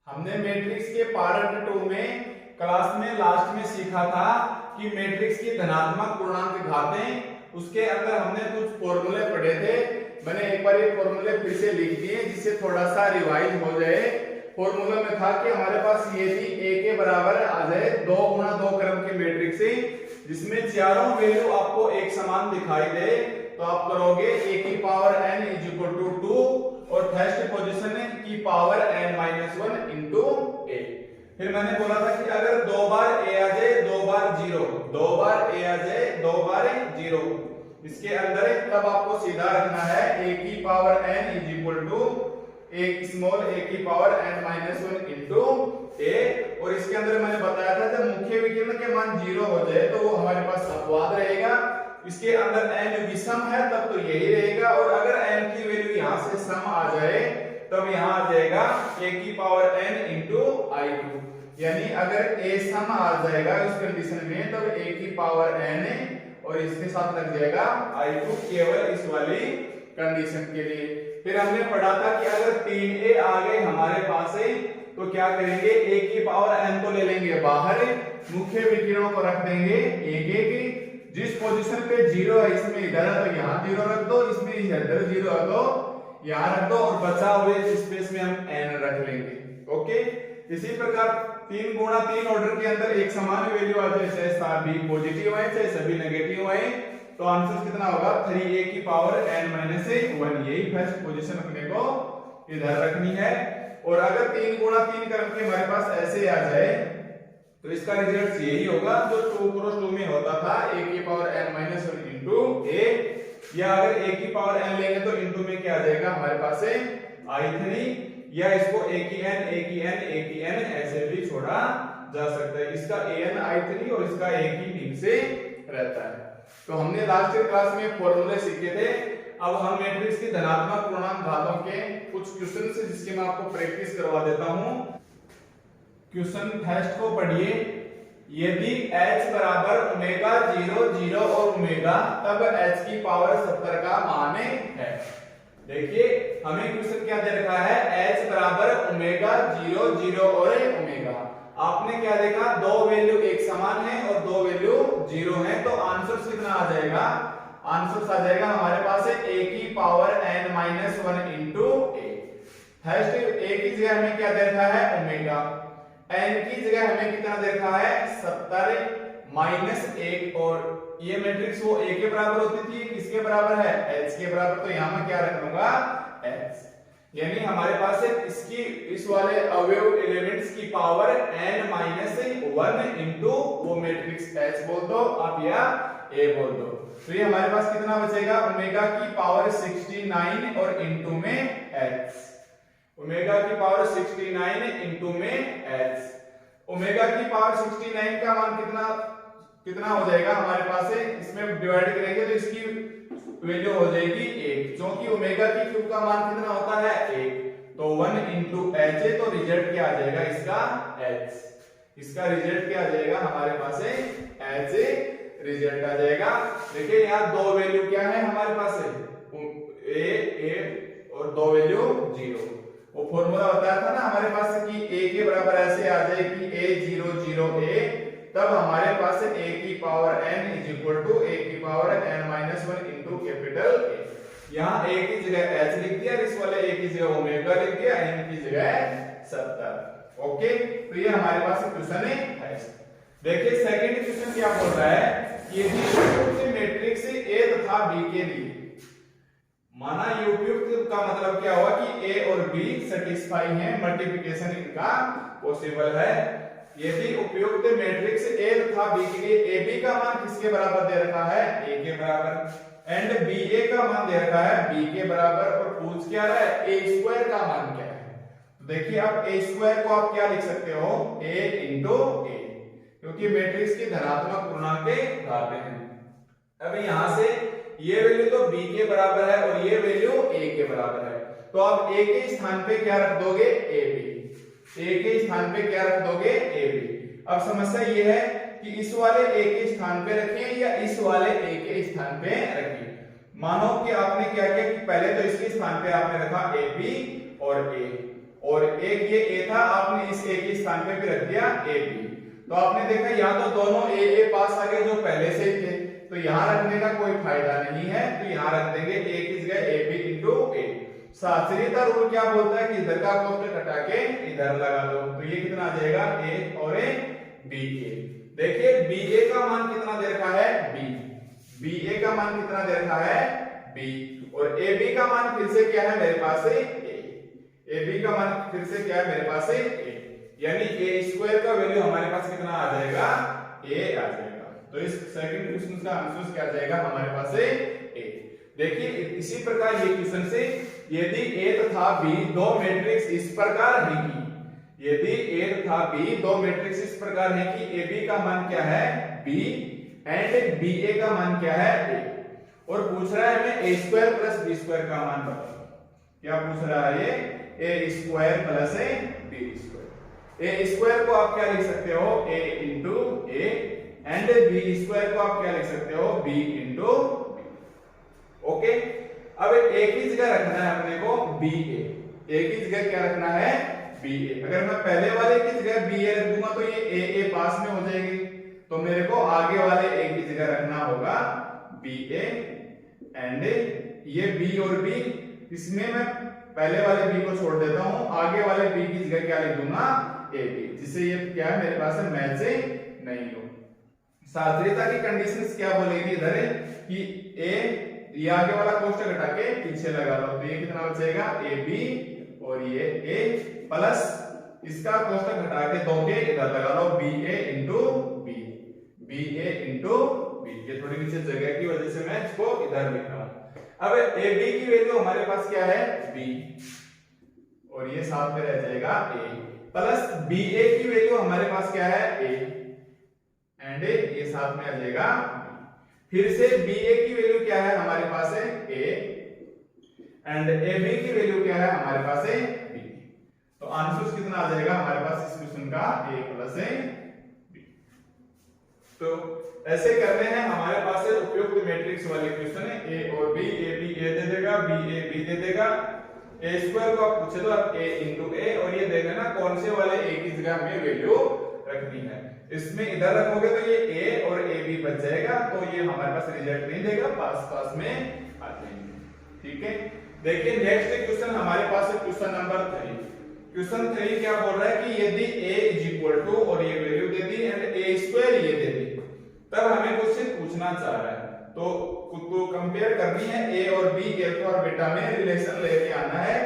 हमने मैट्रिक्स के पार्ट 2 में क्लास में लास्ट में सीखा था कि मैट्रिक्स की धनात्मक पूर्णांक घातें, उसके अंदर हमने कुछ फॉर्मूले पढ़े थे। मैंने एक बार ये फॉर्मूले फिर से लिख दिए जिससे थोड़ा सा रिवाइज हो जाए। फॉर्मूला में था कि हमारे पास ये थी a के बराबर आ जाए 2 गुणा 2 क्रम की मैट्रिक्स जिसमें चारों वैल्यू आपको एक समान दिखाई दे, तो आप करोगे a की power n is equal to 2 और फर्स्ट पोजीशन की पावर n-1 इनटू a। फिर मैंने बोला था कि अगर 2 बार a आ जाए 2 बार 0, 2 बार a आ जाए 2 बार 0, इसके अंदर तब आपको सीधा रखना है a की power n is equal to एक स्मॉल a की पावर n-1 इनटू a। और इसके अंदर मैंने बताया था जब मुख्य विकर्ण के मान 0 हो जाए तो वो हमारे पास अपवाद रहेगा। इसके अंदर n विषम है तब तो यही रहेगा, और अगर n की वैल्यू यहां से सम आ जाए तब यहां आ जाएगा a की पावर n इनटू i2। यानी अगर a सम आ जाएगा इस कंडीशन में तब a की पावर n और इसके साथ लग जाएगा i2 केवल इस वाली कंडीशन के लिए। फिर हमने पढ़ा था कि अगर 3a आ गए हमारे पास तो क्या करेंगे, a की पावर n तो ले लेंगे बाहर, मुख्य विकिरणों को रख देंगे एक एक। जिस पोजीशन पे 0 है इसमें इधर है तो यहाँ 0 रख दो, इसमें इधर 0 है तो यहाँ रख दो, और बचा हुए स्पेस में हम n रख लेंगे। ओके, इसी प्रकार 3 गुणा 3 ऑर्डर के अंदर एक समान वैल्यू आ जाए, चाहे सभी पॉजिटिव है चाहे सभी नेगेटिव है, तो आंसर कितना होगा 3a की पावर n-1। यही फर्स्ट पोजीशन अपने को इधर रखनी है। और अगर 3 गुणा 3 करके हमारे पास ऐसे आ जाए तो इसका रिजल्ट यही होगा जो 2 क्रॉस 2 में होता था, a की पावर n-1 इनटू a। या अगर a की पावर n लेंगे तो इनटू में क्या आ जाएगा हमारे पास i3, या इसको a की n ऐसे भी छोड़ा जा सकता है। इसका an i3 और इसका a की नींव से रहता है। तो हमने लास्ट क्लास में फॉर्मूले सीखे थे। अब हम मैट्रिक्स की धनात्मक पूर्णांक घातों के कुछ क्वेश्चन से जिसकी मैं आपको प्रैक्टिस करवा देता हूं। क्वेश्चन फर्स्ट को पढ़िए। यदि h बराबर ओमेगा 0 0 और ओमेगा तब h की पावर 70 का मान है। देखिए हमें क्वेश्चन क्या दे रखा है, h बराबर ओमेगा 0 0 और ओमेगा। आपने क्या देखा, दो वैल्यू एक समान है और दो वैल्यू 0 है, तो आंसर कितना आ जाएगा, आंसर आ जाएगा हमारे पास a की power n-1 into a। First a की जगह हमें क्या दे रखा है ओमेगा, n की जगह हमें कितना दे रखा है 70 माइनस 1, और ये मैट्रिक्स वो a के बराबर होती थी, किसके बराबर है h के बराबर, तो यहां मैं क्या रख लूंगा h। यानी हमारे पास इसकी इस वाले अवयव एलिमेंट्स की पावर n-1 इनटू वो मैट्रिक्स h बोल दो आप या a बोल दो। तो ये हमारे पास कितना बचेगा, ओमेगा की पावर 69 और इनटू में h, ओमेगा की पावर 69 इनटू में h। ओमेगा की पावर 69 का मान कितना हो जाएगा हमारे पास इसमें डिवाइड करेंगे तो इसकी वैल्यू हो जाएगी 1, क्योंकि ओमेगा की क्यूब का मान कितना होता है 1, तो 1 इनटू h है, तो रिजल्ट क्या आ जाएगा इसका h। इसका रिजल्ट क्या आ जाएगा हमारे पास h रिजल्ट आ जाएगा। देखिए यहाँ दो वैल्यू क्या है हमारे पास a और दो वैल्यू 0। वो फॉर्मूला बताया था ना हमारे पास कि a के बराबर ऐसे आ जाए कि a 0 0 a, तब हमारे पास a की power n is equal to a की power n-1 into capital A। यहाँ a की जगह h लिख दिया, इस वाले a की जगह ओमेगा लिख दिया, n की जगह 70। ओके, तो ये हमारे पास क्वेश्चन है। देखिए सेकंड क्वेश्चन क्या बोल रहा है, यदि उपयुक्त मैट्रिक्स a तथा b के लिए, माना उपयुक्त का मतलब क्या हुआ कि a और b सेटिस्फाई है, मल्टीप्लिकेशन इनका पॉसिबल है। यदि उपयुक्त मैट्रिक्स a तथा b के लिए ab का मान किसके बराबर दे रखा है a के बराबर, एंड ba का मान दे रखा है b के बराबर, और पूछ क्या रहा है a स्क्वायर का मान क्या है। तो देखिए अब a स्क्वायर को आप क्या लिख सकते हो a इनटू a, क्योंकि मैट्रिक्स की धनात्मक पूर्णांक के घाते हैं। अब यहां से ये वैल्यू तो b के बराबर है और ये वैल्यू a के बराबर है, तो आप a के स्थान पे क्या रख दोगे ab, a के स्थान पे क्या रख दोगे ab। अब समस्या ये है कि इस वाले a के स्थान पे रखिए या इस वाले a के स्थान पे रखिए। मानो कि आपने क्या किया कि पहले तो इसके स्थान पे आपने रखा ab और a, और एक ये ए था, आपने इस ए के स्थान पे भी रख दिया ए बी। तो आपने देखा या तो दोनों ए पास आ गए जो पहले से थे, तो यहां रखने का कोई फायदा नहीं है, तो यहां रख देंगे ए की जगह ए बी इंटू ए। शास्त्रीयता रूल क्या बोलता है कि इधर का कोष्टक हटा के इधर लगा दो, तो ये कितना आ जाएगा ए और ए बी ए। देखिए बी ए का मान कितना दे रखा है बी ए का मान कितना दे रखा है बी, और ए बी का मान फिर से क्या है मेरे पास है ए बी का मान फिर से क्या है मेरे पास है ए, यानी ए स्क्वायर का वैल्यू हमारे पास कितना आ जाएगा ए आ जाएगा। तो इस सेकंड क्वेश्चन का आंसर क्या आ जाएगा हमारे पास है ए। देखिए इसी प्रकार ये क्वेश्चन से यदि ए तथा बी दो मैट्रिक्स इस प्रकार है कि यदि ए तथा बी दो मैट्रिक्स इस प्रकार है कि ए बी का मान क्या है बी एंड बी ए का मान क्या है ए, और पूछ रहा है हमें A square plus B square का मान बताओ। क्या पूछ रहा है ये A square plus B square. A square को आप क्या लिख सकते हो A into A and B square को आप क्या लिख सकते हो बी इंटू बी। ओके, अब ए की जगह रखना है अपने को बी ए की जगह क्या रखना है बी ए। अगर मैं पहले वाले की जगह बी ए रख दूंगा तो ये ए पास में हो जाएगी, तो मेरे को आगे वाले ए की जगह रखना होगा बी ए एंड ये बी और बी, इसमें मैं पहले वाले बी को छोड़ देता हूं, आगे वाले बी की जगह क्या लिख दूंगा ए बी, जिससे ये क्या है मेरे पास मैच से नहीं हो। शास्त्रीयता की कंडीशंस क्या बोलेगी इधर कि ए ये आगे वाला कोष्टक हटा के पीछे लगा लो, तो ये कितना बचेगा ए बी और ये ए प्लस इसका कोष्टक हटा के दो के इधर लगा लो बी ए इंटू बी ये थोड़ी नीचे जगह की वजह से मैं इसको इधर लिख रहा हूं। अब ए बी की वैल्यू हमारे पास क्या है बी और ये साथ में रह जाएगा ए, प्लस बी ए की वैल्यू हमारे पास क्या है ए एंड ये साथ में आ जाएगा बी। फिर से बी ए की वैल्यू क्या है हमारे पास है ए एंड ए बी की वैल्यू क्या है हमारे पास है बी। तो आंसर कितना आ जाएगा हमारे पास इस क्वेश्चन का ए प्लस बी। तो ऐसे करने हैं हमारे पास है उपयुक्त मैट्रिक्स वाले क्वेश्चन है ए और बी, ए बी ए दे देगा बी ए बी दे देगा, ए स्क्वायर को आप पूछे तो आप ए इंटू ए, और ये देख लेना कौन से वाले ए की जगह हमें वैल्यू रखनी है। इसमें इधर रखोगे तो ये ए और ए बी बच जाएगा, तो ये हमारे पास रिजल्ट नहीं देगा, पास में आ जाएंगे। ठीक है, देखिए नेक्स्ट क्वेश्चन हमारे पास है क्वेश्चन नंबर 3। क्वेश्चन 3 क्या बोल रहा है कि यदि a इज इक्वल टू और ये value they the and a square ये दे दी, तब हमें कुछ पूछना चाह रहा है। तो कंपेयर करनी है a और b अल्फा और बीटा में रिलेशन लेके आना है।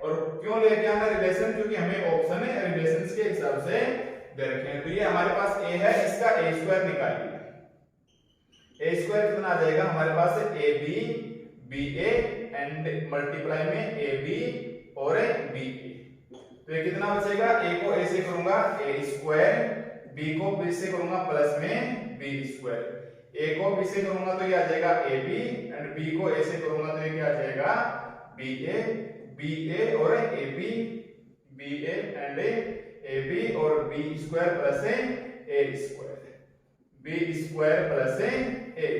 और क्यों लेके आना रिलेशन, क्योंकि हमें ऑप्शन है रिलेशंस के हिसाब से दे रखे हैं। तो ये हमारे पास a है, इसका a स्क्वायर निकालिए। a स्क्वायर कितना आ जाएगा हमारे पास है a b b a and multiply में a b और b a। तो ये कितना बचेगा, a को a से करूंगा a स्क्वायर, b को b से करूंगा प्लस में b स्क्वायर, a को b से करूंगा तो ये आ जाएगा ab एंड b को a से करूंगा तो ये क्या आ जाएगा ba और ab एंड ab और b square plus a square, b square plus a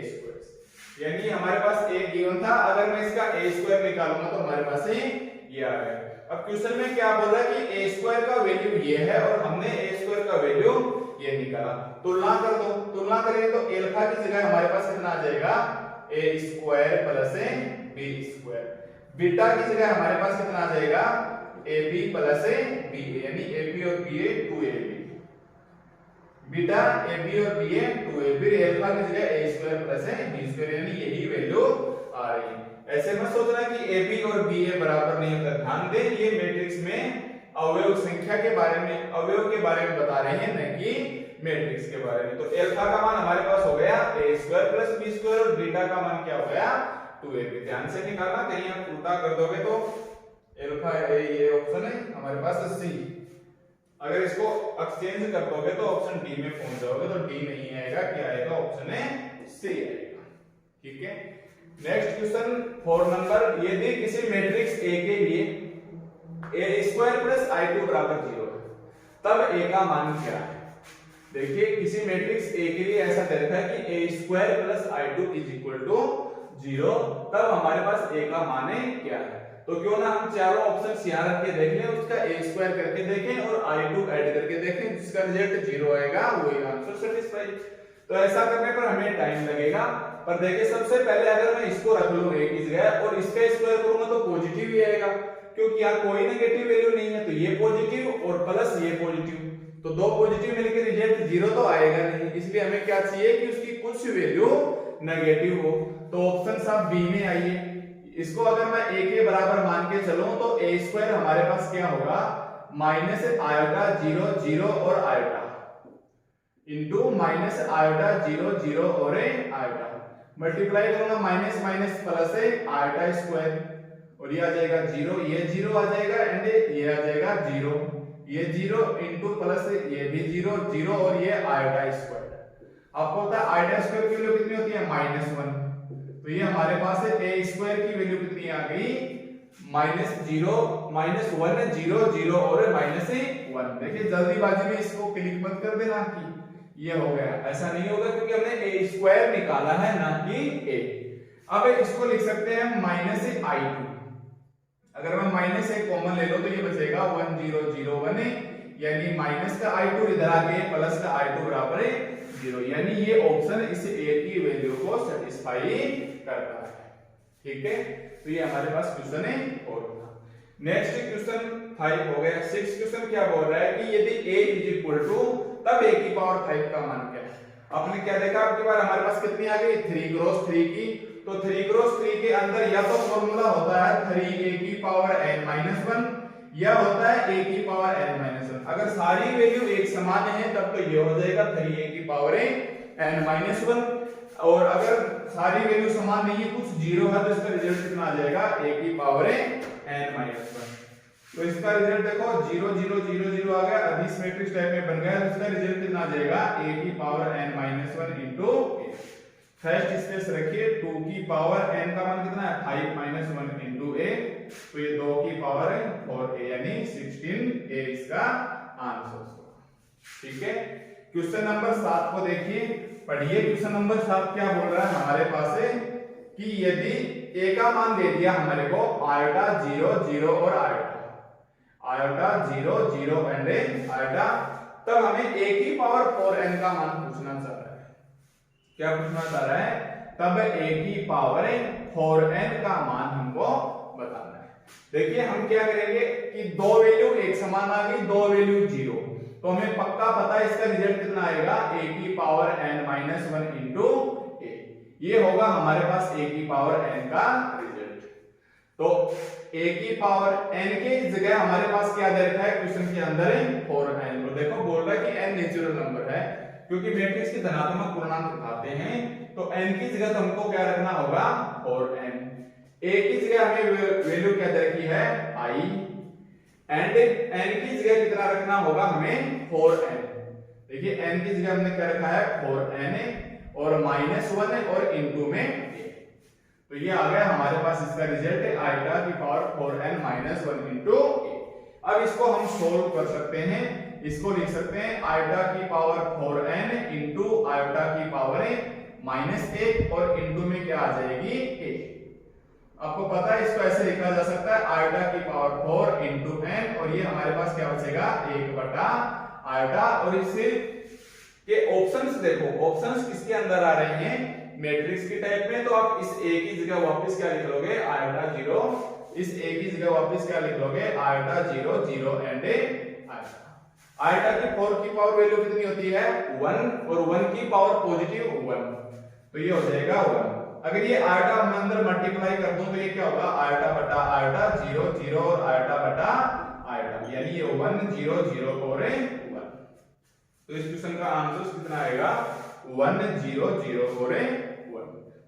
square. यानी हमारे पास a गिवन था, अगर मैं इसका a स्क्वायर निकालूंगा तो हमारे पास ये आ गया। अब क्वेश्चन में क्या बोल रहा है कि a स्क्वायर का वैल्यू ये है और हमने a स्क्वायर का वैल्यू ये निकाला। तुलना कर दो, तुलना करेंगे तो अल्फा की जगह हमारे पास कितना आ जाएगा a square plus b square, beta की जगह हमारे पास कितना आ जाएगा ab प्लस ba, यानी ab और ba 2ab, बीटा ab और ba 2ab, अल्फा की जगह a square plus b square, यानी यही वैल्यू आ रही है। ऐसे मत सोचना कि ab और ba बराबर नहीं होता, ध्यान दें ये मैट्रिक्स में अवयव संख्या के बारे में, अवयव के बारे में बता रहे हैं, न कि मैट्रिक्स के बारे में। तो अल्फा का मान हमारे पास हो गया a square plus b square और बीटा का मान क्या हो गया 2ab। ध्यान से निकालना, कहीं आप उल्टा कर दोगे तो अल्फा ये ऑप्शन है हमारे पास c, अगर इसको एक्सचेंज कर दोगे तो ऑप्शन डी में पहुंच जाओगे, तो डी नहीं आएगा, क्या आएगा ऑप्शन है सी आएगा। ठीक है, नेक्स्ट क्वेश्चन 4 नंबर, यदि किसी मैट्रिक्स A के लिए a स्क्वायर प्लस i2 बराबर 0 है, तब a का मान क्या है। देखिए किसी मैट्रिक्स A के लिए ऐसा दे रखा है कि a square plus i2 is equal to 0, तब हमारे पास a का मान क्या है। तो क्यों ना हम चारों ऑप्शंस यहाँ रख के देख लें, उसका a स्क्वायर करके देखें और i2 ऐड करके देखें, जिसका रिजल्ट 0 आएगा वही आंसर सेटिस्फाई। तो ऐसा करने पर हमें टाइम लगेगा, पर देखिए सबसे पहले अगर मैं इसको रख लूं a की जगह और इसका स्क्वायर करूंगा तो पॉजिटिव ही आएगा, क्योंकि यहाँ कोई नेगेटिव वैल्यू नहीं है, तो ये पॉजिटिव और प्लस ये पॉजिटिव, तो दो पॉजिटिव मिलकर रिजल्ट 0 तो आएगा नहीं, इसलिए हमें क्या चाहिए कि उसकी कुछ वैल्यू नेगेटिव हो। तो ऑप्शन सब बी में आइए। इसको अगर मैं a के बराबर मान के चलूं तो a स्क्वायर हमारे पास क्या होगा, माइनस आयोटा 0 0 और आयोटा इंटू माइनस आयोटा 0 0 और आयोटा, मल्टीप्लाई करूंगा minus minus plus iota square, और ये आ जाएगा 0, ये 0 आ जाएगा एंड ये आ जाएगा 0, ये 0 इंटू प्लस ये भी 0 0 और ये आयोटा स्क्वायर। आपको पता है आयोटा स्क्वायर की वैल्यू कितनी होती है, -1, तो ये हमारे पास है a स्क्वायर की वैल्यू कितनी आ गई, -0 -1 0 0 और -1। देखिए जल्दीबाजी में इसको क्लिक मत कर देना कि ये हो गया, ऐसा नहीं होगा, क्योंकि हमने a स्क्वायर निकाला है ना कि a। अब इसको लिख सकते हैं -i2, अगर मैं माइनस एक कॉमन ले लो तो ये बचेगा 1 0 0 1, यानी माइनस का i2 इधर आके प्लस का i2 बराबर 0, यानी ये ऑप्शन इस a की वैल्यू को सेटिस्फाई करता है। ठीक है, तो ये हमारे पास क्वेश्चन है। और नेक्स्ट क्वेश्चन 5 हो गया। 6 क्वेश्चन क्या बोल रहा है कि यदि a इज इक्वल टू, तब a की पावर 5 का मान क्या है। आपने क्या देखा, आपकी बार हमारे पास कितनी आ गई, 3 क्रॉस 3 की, तो 3 क्रॉस 3 के अंदर या तो फॉर्मूला होता है 3a की पावर n-1 या होता है a की पावर n-1। अगर सारी वैल्यू एक समान है तब तो ये हो जाएगा 3a की पावर n-1, और अगर सारी वैल्यू समान नहीं है, कुछ जीरो है, तो इसका रिजल्ट कितना आ जाएगा, a की पावर n-1। तो इसका रिजल्ट देखो 0 0 0 0 आ गया, अदिश मैट्रिक्स टाइप में बन गया, तो इसका रिजल्ट कितना आ जाएगा, a की power n-1 into a। First space रखिए, 2 की पावर n का मान कितना है, 5 - 1 इनटू a, तो ये 2 की पावर है 4a, यानी 16a इसका आंसर होगा। ठीक है, क्वेश्चन नंबर 7 को देखिए, पढ़िए। क्वेश्चन नंबर 7 क्या बोल रहा है हमारे पास है कि यदि a का मान दे दिया हमारे को आयोटा 0 0 और आयोटा 0 0 एंड आयोटा, तब हमें a की पावर 4n का मान पूछना चाह रहा है। क्या पूछना चाह रहा है, तब a की पावर 4n का मान हमको बताना है। देखिए हम क्या करेंगे कि दो वैल्यू एक समान आ गई, दो वैल्यू 0, तो हमें पक्का पता है इसका रिजल्ट कितना आएगा, a की पावर n-1 इनटू a। ये होगा हमारे पास a की पावर n का रिजल्ट। तो a की पावर n के जगह हमारे पास क्या दे रखा है क्वेश्चन के अंदर, 4n। तो देखो बोल रहा है कि n नेचुरल नंबर है, क्योंकि मैट्रिक्स के धनात्मक पूर्णांक उठाते हैं, तो n की जगह तो हमको क्या रखना होगा, 4n। a की जगह हमें वैल्यू क्या दे रखी है, i, एंड n की जगह कितना रखना होगा हमें, 4n। देखिए n की जगह हमने क्या रखा है, 4n और -1 और इनटू में a। तो ये आ गया हमारे पास इसका रिजल्ट है, आयोटा की पावर 4n-1 इनटू a। अब इसको हम सोल्व कर सकते हैं, इसको लिख सकते हैं आयोटा की पावर 4n इनटू आयोटा की पावर -1 और इनटू में क्या आ जाएगी, a। आपको पता है इसको ऐसे लिखा जा सकता है आयोटा की पावर 4 इनटू n, और ये हमारे पास क्या बचेगा, 1 बटा आयोटा। और इससे के ऑप्शंस देखो, ऑप्शंस किसके अंदर आ रहे हैं, मैट्रिक्स के टाइप में, तो आप इस a की जगह वापस क्या लिख लोगे, आयोटा 0, इस a की जगह वापस क्या लिख लोगे, आयोटा 0 0 एंड आयोटा। आयोटा की 4 की पावर वैल्यू कितनी होती है, 1, और 1 की पावर पॉजिटिव 1, तो ये हो जाएगा 1। अगर ये आयोटा हम अंदर मल्टीप्लाई कर दूं तो ये क्या होगा, आयोटा बटा आयोटा 0 0 और आयोटा बटा आयोटा, यानी ये 1 0 0 और 1। तो इस क्वेश्चन का आंसर कितना आएगा, 1 0 0 और 1।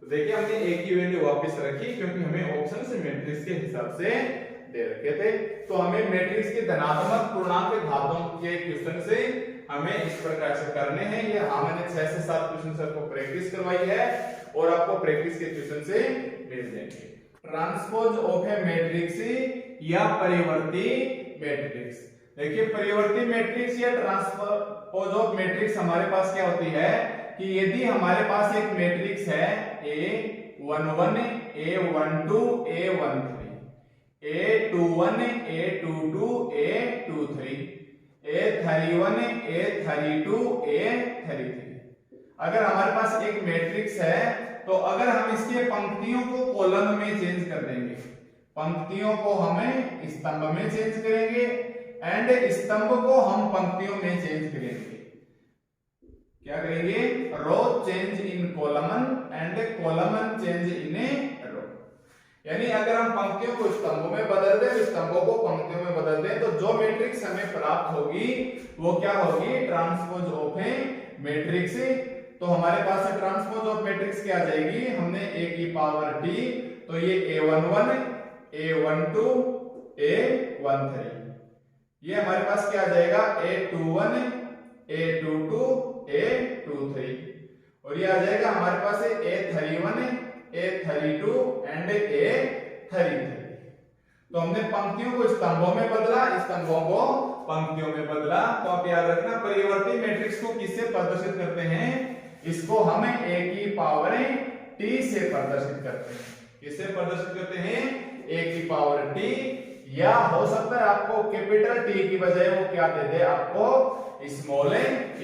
तो देखिए हमने a की वैल्यू वापस रखी, क्योंकि हमें ऑप्शन से मैट्रिक्स के हिसाब से दे रखे थे। तो हमें मैट्रिक्स के धनात्मक पूर्णांक घातों के क्वेश्चन से हमें इस प्रकार से करने हैं। ये हमने 6 से 7 क्वेश्चन से आपको प्रैक्टिस करवाई है, और आपको प्रैक्टिस के क्वेश्चन से मिल जाएंगे। ट्रांसपोज ऑफ ए मैट्रिक्स या परिवर्ती मैट्रिक्स। देखिए परिवर्ती मैट्रिक्स या ट्रांसपोज ऑफ मैट्रिक्स हमारे पास क्या होती है कि यदि हमारे पास एक मैट्रिक्स है A11 A12 A13, A21 A22 A23 A31 A32 A33। अगर हमारे पास एक मैट्रिक्स है तो अगर हम इसके पंक्तियों को कॉलम में चेंज कर देंगे, पंक्तियों को हमें स्तंभ में चेंज करेंगे एंड स्तंभ को हम पंक्तियों में चेंज करेंगे। क्या करेंगे? Row change in column and column change in row. यानी अगर हम पंक्तियों को स्तंभों में बदल दें, स्तंभों को पंक्तियों में बदल दें, तो जो मैट्रिक्स हमें प्राप्त होगी वो क्या होगी? Transpose of A matrix. तो हमारे पास से ट्रांसपोज ऑफ मैट्रिक्स क्या आ जाएगी? हमने a की पावर t, तो ये a11 a12 a13, ये हमारे पास क्या आ जाएगा? a21 a22 a23, और ये आ जाएगा हमारे पास a31 a32 एंड a33। तो हमने पंक्तियों को स्तंभों में बदला, स्तंभों को पंक्तियों में बदला। तो आप याद रखना, परिवर्ती मैट्रिक्स को किससे प्रदर्शित करते हैं? इसको हम a की पावर t से प्रदर्शित करते हैं। किससे प्रदर्शित करते हैं? a की पावर t, या हो सकता है आपको कैपिटल T की बजाय वो क्या दे दे? आपको स्मॉल t।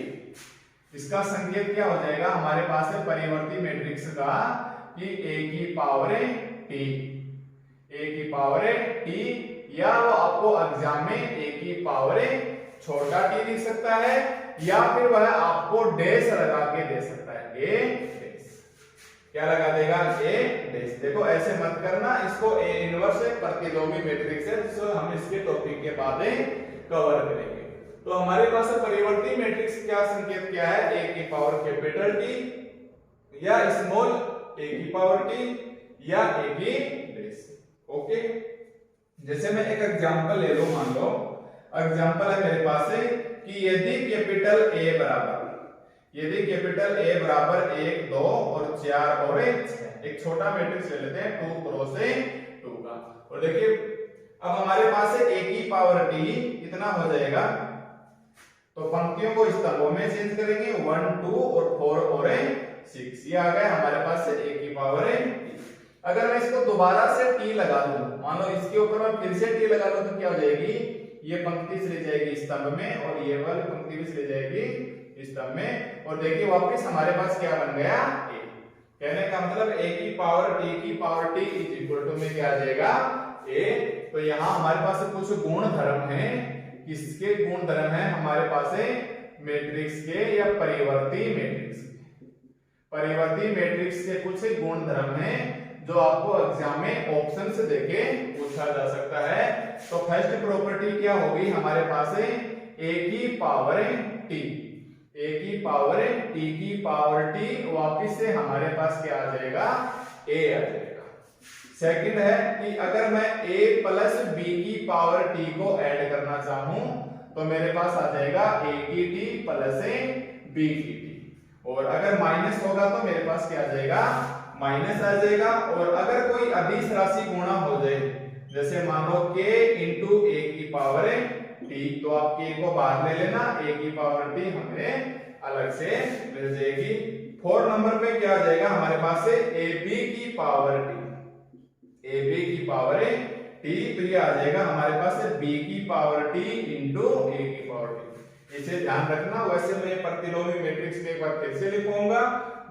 इसका संकेत क्या हो जाएगा हमारे पास है परिवर्ती मैट्रिक्स का कि a की पावर t, a की पावर t, या वो आपको एग्जाम में a की पावर छोटा t लिख सकता है, या फिर वह आपको डैश लगा के दे सकता है, a डैश। क्या लगा देगा? a dash. देखो ऐसे मत करना, इसको a इनवर्स प्रतिलोमी मैट्रिक्स है, जिसको हम इसके टॉपिक के बाद कवर करेंगे। तो हमारे पास परिवर्ती मैट्रिक्स क्या संकेत क्या है? a की पावर कैपिटल T या स्मॉल a की पावर t या a की डैश। ओके, जैसे मैं एक एग्जांपल ले लूं, मान लो एग्जांपल है मेरे पास है कि यदि कैपिटल A बराबर 1 2 और 4 और 6, एक छोटा मैट्रिक्स ले लेते हैं 2 क्रॉस 2 का, और देखिए अब हमारे पास है a की पावर t कितना हो जाएगा? तो पंक्तियों को स्तंभों में चेंज करेंगे, 1 2 और 4 और 6, ये आ गया हमारे पास से a की पावर t। अगर मैं इसको दोबारा से t लगा दूं, मान लो इसके ऊपर मैं फिर से t लगा दूं, तो क्या हो जाएगी? ये पंक्ति चली जाएगी स्तंभ में और ये वाली पंक्ति भी चली जाएगी स्तंभ में, और देखिए वापस हमारे पास क्या बन गया? a। कहने का मतलब a की पावर t की power t is equal to में क्या आ जाएगा? a। तो यहाँ हमारे पास कुछ गुण धर्म है। किसके गुण धर्म है हमारे पास? मैट्रिक्स के या परिवर्ती मैट्रिक्स के। परिवर्ती मैट्रिक्स के कुछ गुण धर्म है जो आपको एग्जाम में ऑप्शन से देके पूछा जा सकता है। तो फर्स्ट प्रॉपर्टी क्या होगी हमारे पास? a की पावर t, a की पावर t की पावर t, वापिस से हमारे पास क्या आ जाएगा? a आ जाएगा। सेकंड है कि अगर मैं a प्लस b की पावर t को ऐड करना चाहूं तो मेरे पास आ जाएगा a की t प्लस b की t, और अगर माइनस होगा तो मेरे पास क्या आ जाएगा? माइनस आ जाएगा। और अगर कोई अदिश राशि गुणा हो जाए, जैसे मान लो k इंटू a की पावर t, तो आप k को बाहर ले लेना, a की पावर t हमें अलग से मिल जाएगी। 4 नंबर पे क्या आ जाएगा हमारे पास से? ab की पावर t, ab की पावर t, तो ये आ जाएगा हमारे पास से b की पावर t इंटू a की पावर t। इसे ध्यान रखना। वैसे मैं प्रतिलोमी मैट्रिक्स में एक बार फिर से लिखूंगा,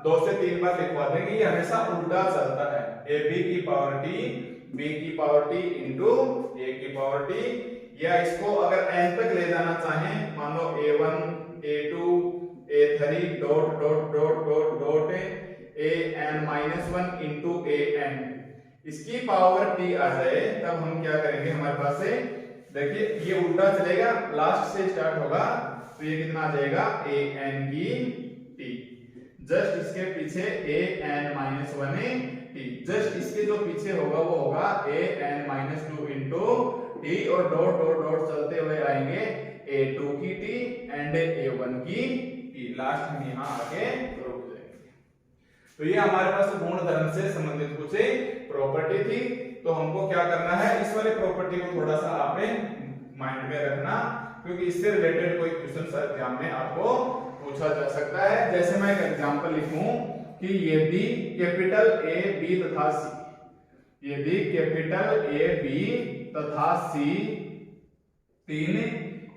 2 से 3 बार लिखवा देंगे, ये हमेशा उल्टा चलता है। ab की पावर t, b की पावर t इंटू a की पावर t, या इसको अगर n तक ले जाना चाहें, मान लो a1 a2 a3 dot dot dot dot dot an-1 into an, इसकी पावर t आ जाए, तब हम क्या करेंगे? हमारे पास से देखिए ये उल्टा चलेगा, लास्ट से स्टार्ट होगा, तो ये कितना आ जाएगा? an की t, जस्ट इसके पीछे an-1 t, जस्ट इसके जो पीछे होगा वो होगा an-2 इंटू t, और डॉट डॉट डॉट चलते हुए आएंगे a2 की t एंड a1 की t, लास्ट हम यहाँ आके रुक जाएंगे। तो ये हमारे पास गुण धर्म से संबंधित कुछ प्रॉपर्टी थी। तो हमको क्या करना है? इस वाले प्रॉपर्टी को थोड़ा सा आपने माइंड में रखना, क्योंकि इससे रिलेटेड कोई क्वेश्चन एग्जाम में आपको पूछा जा सकता है। जैसे मैं एक एग्जांपल लिखूं कि यदि कैपिटल A B तथा C, यदि कैपिटल A B तथा C तीन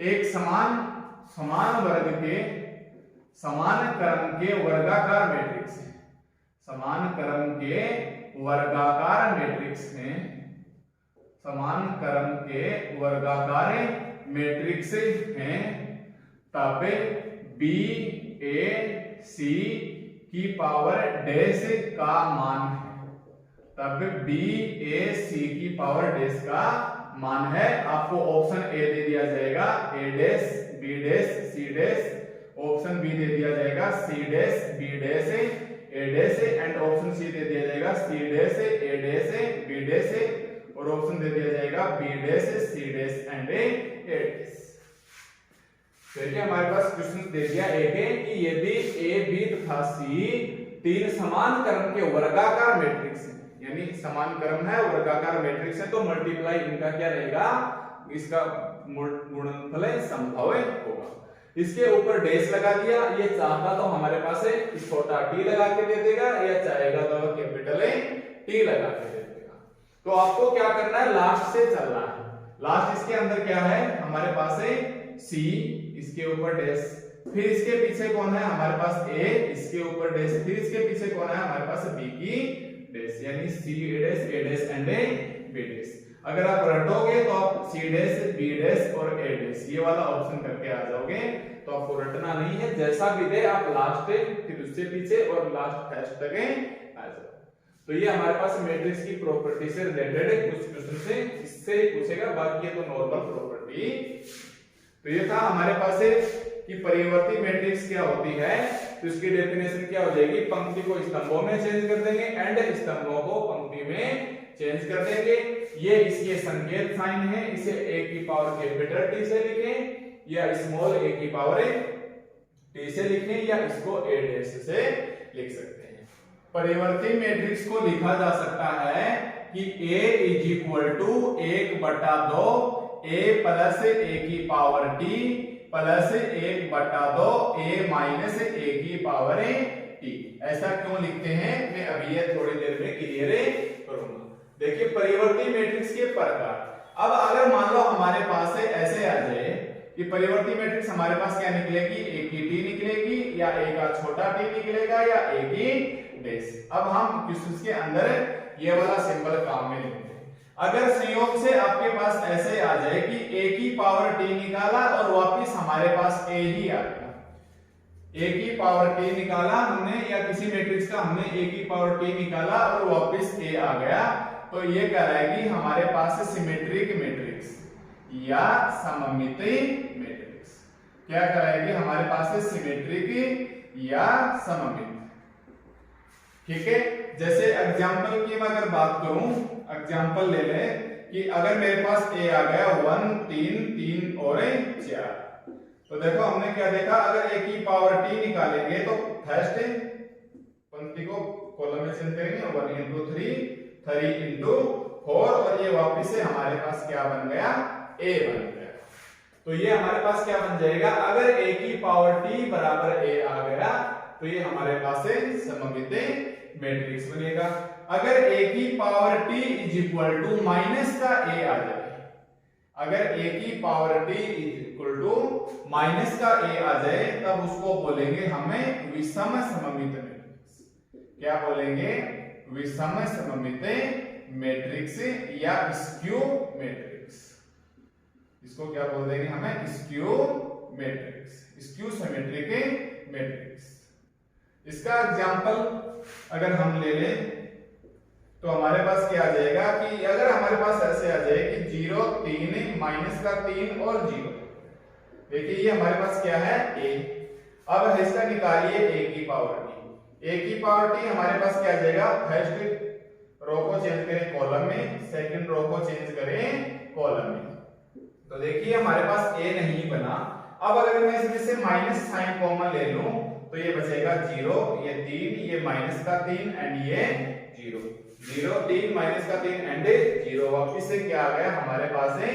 एक समान वर्ग के समान क्रम के वर्गाकार मैट्रिक्स है। समान क्रम के वर्गाकार मैट्रिक्स हैं। समान क्रम के वर्गाकार मैट्रिक्स हैं तब बी ए सी की पावर डैश का मान है। तब बी ए सी की पावर डैश का मान है। आपको ऑप्शन ए दे दिया जाएगा, A dash B dash C dash, option B दे दिया जाएगा C dash B dash A dash, and option C दे दिया जाएगा C dash A dash B dash, और ऑप्शन दे दिया जाएगा B dash C dash and A dash. देखिए हमारे पास क्वेश्चन दे दिया एक है कि यदि ए बी तथा सी तीन समान क्रम के वर्गाकार मैट्रिक्स हैं, यानी समान क्रम है वर्गाकार मैट्रिक्स है, तो मल्टीप्लाई इनका क्या रहेगा, इसका गुणनफल समभाव होगा। इसके ऊपर डैश लगा दिया, ये चाहता तो हमारे पास है छोटा टी लगा के दे देगा, या चाहेगा तो कैपिटल टी लगा के दे देगा। तो आपको क्या करना है, लास्ट से चलना है। लास्ट इसके अंदर क्या है, हमारे पास है सी, इसके ऊपर डैश, फिर इसके पीछे कौन है हमारे पास ए, इसके ऊपर डैश, फिर इसके पीछे कौन है हमारे पास बी की डैश, यानी C dash A dash and B dash. अगर आप रटोगे तो आप सी डैश बी डैश और ए डैश ये वाला ऑप्शन करके आ जाओगे, तो आपको रटना नहीं है, जैसा भी दे आप लास्ट फिर उससे पीछे और लास्ट फर्स्ट तक आ जाओ। तो ये हमारे पास मैट्रिक्स की प्रॉपर्टी से रिलेटेड कुछ क्वेश्चन से इससे पूछेगा, बाकी ये तो नॉर्मल प्रॉपर्टी। तो ये था हमारे पास कि परिवर्ती मैट्रिक्स क्या होती है, तो इसकी डेफिनेशन क्या हो जाएगी, पंक्ति को स्तंभों में चेंज कर देंगे एंड स्तंभों को पंक्ति में चेंज कर देंगे। ये इसके संकेत साइन है, इसे a की पावर कैपिटल T से लिखें या स्मॉल a की पावर T से लिखें, या इसको a डैश से लिख सकते हैं। परिवर्ती मैट्रिक्स को लिखा जा सकता है कि a is equal to 1/2 a plus a की power t plus 1/2 a minus a की पावर t। ऐसा क्यों लिखते हैं मैं अभी ये थोड़ी देर में क्लियर करूंगा। देखिए परिवर्ती मैट्रिक्स के प्रकार। अब अगर मान लो हमारे पास से ऐसे आ जाए कि परिवर्ती मैट्रिक्स हमारे पास क्या निकलेगी, एक की टी निकलेगी, या एक का छोटा टी निकलेगा, या एक ही डैश। अब हम क्वेश्चन के अंदर ये वाला सिंबल काम में लेंगे। अगर संयोग से आपके पास ऐसे आ जाए कि a की पावर t निकाला और वापस हमारे पास a ही आ गया, a की पावर t निकाला हमने, या किसी मैट्रिक्स का हमने a की पावर t निकाला और वापस a आ गया, तो ये कहलाएगी हमारे पास सिमेट्रिक मैट्रिक्स या सममिति मैट्रिक्स। क्या कहलाएगी हमारे पास सिमेट्रिक या सममित। ठीक है, जैसे एग्जांपल की मैं अगर बात करूं, एग्जांपल ले लें कि अगर मेरे पास a आ गया 1 3 3 और 4, तो देखो हमने क्या देखा, अगर a की पावर t निकालेंगे तो फर्स्ट पंक्ति को कॉलम में चेंज करेंगे, 1 into 3 into 4, और ये वापस से हमारे पास क्या बन गया, a बन गया। तो ये हमारे पास क्या बन जाएगा, अगर a की पावर t बराबर a आ गया तो ये हमारे पास सममित मैट्रिक्स बनेगा। अगर a की power t is equal to minus का a आ जाए, अगर a की power t is equal to minus का a आ जाए, तब उसको बोलेंगे हमें विषम सममित मैट्रिक्स। क्या बोलेंगे, विषम सममित मैट्रिक्स या स्क्यू मैट्रिक्स। इसको क्या बोल देंगे हमें, skew matrix, skew symmetric matrix. इसका एग्जांपल अगर हम ले लें तो हमारे पास क्या आ जाएगा कि अगर हमारे पास ऐसे आ जाए कि 0 3 माइनस का 3 और 0, देखिए ये हमारे पास क्या है a। अब इसका निकालिए a की पावर t। a की पावर t हमारे पास क्या आ जाएगा, फर्स्ट रो को चेंज करें कॉलम में, सेकंड रो को चेंज करें कॉलम में, तो देखिए हमारे पास a नहीं बना। अब अगर मैं इसमें से माइनस साइन कॉमन ले लूं तो ये बचेगा 0, ये 3, ये माइनस का 3 एंड ये 0, 0 3 माइनस का 3 एंड 0, वापिस से क्या आ गया हमारे पास है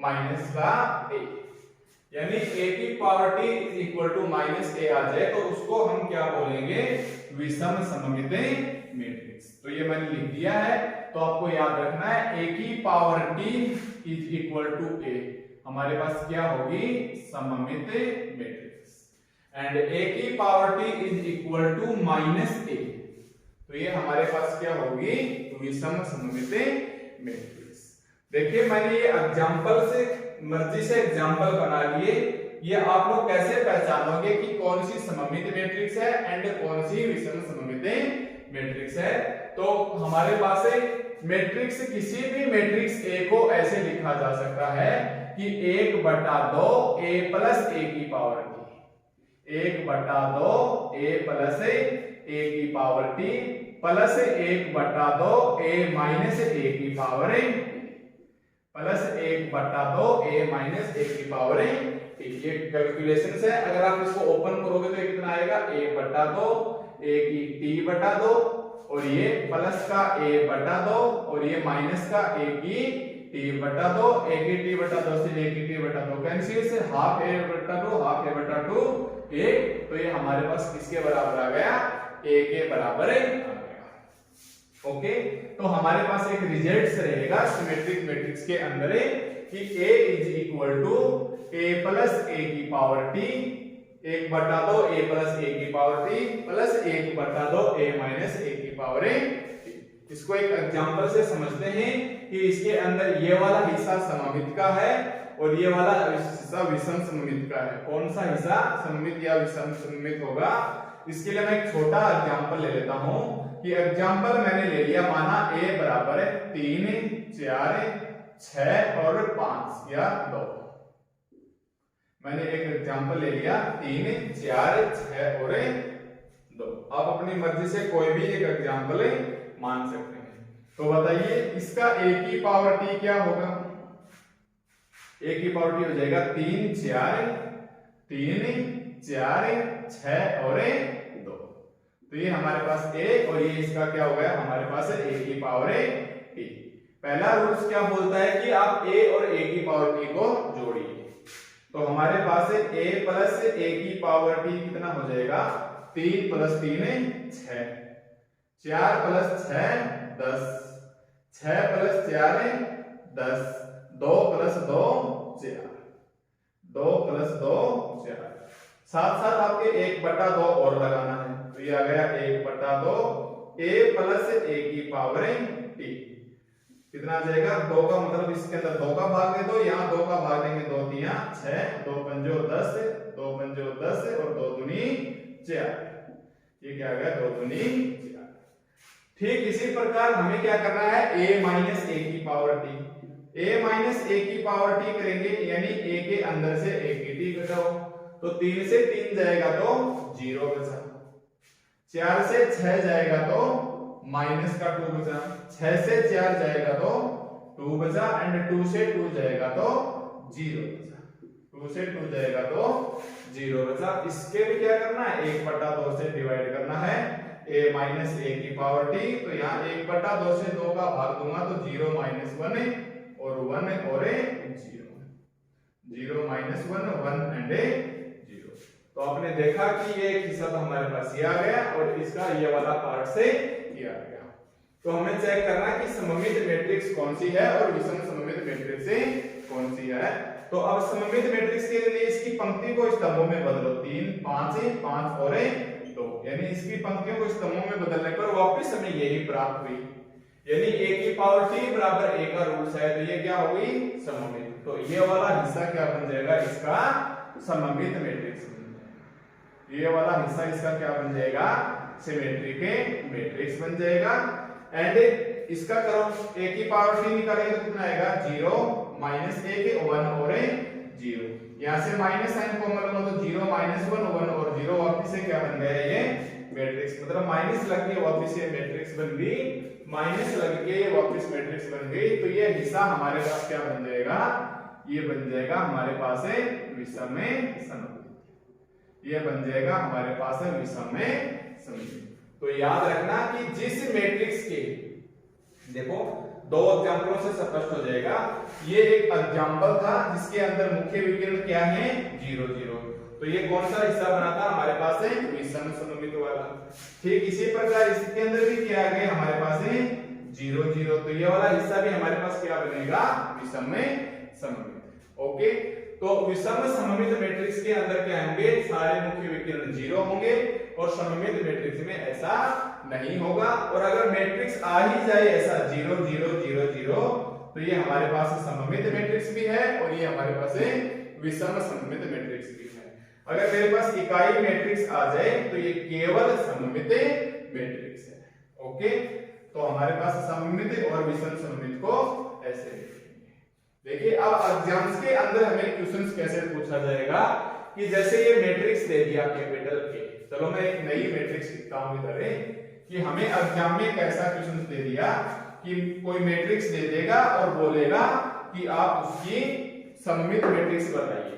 माइनस का a। यानी a की power t is equal to minus a आ जाए तो उसको हम क्या बोलेंगे, विषम सममित मैट्रिक्स। तो ये मैंने लिख दिया है, तो आपको याद रखना है a की power t is equal to A, हमारे पास क्या होगी सममित मैट्रिक्स, एंड ए की power T is equal to minus A, तो ये हमारे पास क्या होगी विषम सममित मैट्रिक्स। देखिए मैंने ये एग्जांपल से मर्जी से एग्जांपल बना लिए, ये आप लोग कैसे पहचानोगे कि कौन सी सममित मैट्रिक्स है एंड कौन सी विषम सममित मैट्रिक्स है। तो हमारे पास मैट्रिक्स, किसी भी मैट्रिक्स ए को ऐसे लिखा जा सकता है कि 1/2 a प्लस a की power T, 1/2 a plus a की power T plus 1/2 a minus a की power plus 1/2 a minus a की पावर टी। ये कैलकुलेशन है, अगर आप इसको ओपन करोगे तो ये कितना आएगा 1/2 a की t/2 और ये प्लस का a/2 और ये माइनस का a की t/2, a की t/2 से a की t/2 कैंसिल से हाफ a/2 हाफ a/2 1, तो ये हमारे पास किसके बराबर आ गया a के बराबर आ गया। ओके, तो हमारे पास एक रिजल्ट रहेगा सिमेट्रिक मैट्रिक्स के अंदर कि a is equal to a plus a की power t, 1/2 a plus a की power t plus 1/2 a minus a की पावर t। इसको एक एग्जांपल से समझते हैं कि इसके अंदर ये वाला हिस्सा सममित का है और ये वाला हिस्सा विषम सममित का है। कौन सा हिस्सा सममित या विषम सममित होगा, इसके लिए मैं एक छोटा एग्जांपल ले लेता हूं कि एग्जांपल मैंने ले लिया, माना a बराबर है 3 4 6 और 5 या 2। मैंने एक एग्जांपल ले लिया 3 4 6 और 2। आप अपनी मर्जी से कोई भी एक एग्जांपल मान सकते हैं। तो बताइए इसका a की पावर t क्या होगा, a की पावर t हो जाएगा 3 4 6 और 2। तो ये हमारे पास a और ये इसका क्या हो गया हमारे पास a की पावर t। पहला रूल्स क्या बोलता है कि आप a और a की पावर t को जोड़िए, तो हमारे पास a प्लस a की पावर t कितना हो जाएगा 3 plus 3 6, 4 plus 6 10, 6 plus 4 10, 2 plus 2 4, 2 plus 2 4। साथ साथ आपके 1/2 और लगाना है, तो ये आ गया 1/2 a प्लस a की पावर t कितना आ जाएगा 2 का मतलब इसके अंदर 2 का भाग दे दो, यहाँ 2 का भाग देंगे 2 3 6, 2 पंजो 10, 2 पंजो 10 और 2 दूनी 4, ये क्या आ गया 2 दूनी 4। ठीक इसी प्रकार हमें क्या करना है a माइनस a की power t, a minus a की पावर t करेंगे यानी a के अंदर से a की t घटाओ, तो 3 से 3 जाएगा तो 0 बचा, 4 से 6 जाएगा तो माइनस का 2 बचा, 6 से 4 जाएगा तो 2 बचा एंड 2 से 2 जाएगा तो 0 बचा, 2 से 2 जाएगा तो 0 बचा। इसके भी क्या करना है 1/2 से डिवाइड करना है a माइनस a की पावर t, तो यहाँ 1/2 से 2 का भाग दूंगा तो 0 माइनस 1 और 1 और 0, 0 माइनस 1 1 एंड 0। तो आपने देखा कि ये एक हिस्सा तो हमारे पास ये आ गया और इसका ये वाला पार्ट से ये आ गया। तो हमें चेक करना कि सममित मैट्रिक्स कौन सी है और विषम सममित मैट्रिक्स कौन सी है। तो अब सममित मैट्रिक्स के लिए इसकी पंक्ति को स्तंभों में बदलो, 3 5 5 और 2, यानी इसकी पंक्तियों को स्तंभों में बदलने पर वापस हमें यही प्राप्त हुई, यानी a की पावर t बराबर a का रूल्स है, तो ये क्या होगी सममित। तो ये वाला हिस्सा क्या बन जाएगा इसका सममित मैट्रिक्स, ये वाला हिस्सा इसका क्या बन जाएगा सिमेट्रिक मैट्रिक्स बन जाएगा। एंड इसका करो a की पावर t निकालेंगे तो कितना आएगा 0 माइनस 1 1 और 0, यहां से माइनस साइन कॉमन लो तो 0 माइनस 1 1 और 0 वापस से क्या बन गया ये मैट्रिक्स, मतलब माइनस लग के वापस ये मैट्रिक्स बन गई, माइनस लग के वापस मैट्रिक्स बन गई। तो ये हिस्सा हमारे पास क्या बन जाएगा, ये बन जाएगा हमारे पास विषम सममित, ये बन जाएगा हमारे पास विषम सममित। तो याद रखना कि जिस मैट्रिक्स के देखो 2 एग्जांपलों से स्पष्ट हो जाएगा, ये एक एग्जांपल था जिसके अंदर मुख्य विकर्ण क्या है 0 0, तो ये कौन सा हिस्सा बना था हमारे पास विषम सममित वाला। ठीक इसी प्रकार इसके अंदर भी क्या आ गया हमारे पास 0 0, तो ये वाला हिस्सा भी हमारे पास क्या बनेगा, विषम सममित। ओके, तो विषम सममित मैट्रिक्स के अंदर क्या होंगे, सारे मुख्य विकर्ण 0 होंगे और सममित मैट्रिक्स में ऐसा नहीं होगा। और अगर मैट्रिक्स आ ही जाए ऐसा 0 0 0 0, तो ये हमारे पास सममित मैट्रिक्स भी है और ये हमारे पास विषम सममित मैट्रिक्स भी है। अगर मेरे पास इकाई मैट्रिक्स आ जाए तो ये केवल सममित मैट्रिक्स है। ओके, तो हमारे पास सममित और विषम सममित को ऐसे लिखेंगे। देखिए अब एग्जाम्स के अंदर हमें क्वेश्चंस कैसे पूछा जाएगा कि जैसे ये मैट्रिक्स दे दिया कैपिटल के, चलो मैं एक नई मैट्रिक्स लिखता हूं इधर, कि हमें एग्जाम में कैसा क्वेश्चन दे दिया कि कोई मैट्रिक्स दे देगा और बोलेगा कि आप उसकी सममित मैट्रिक्स बताइए।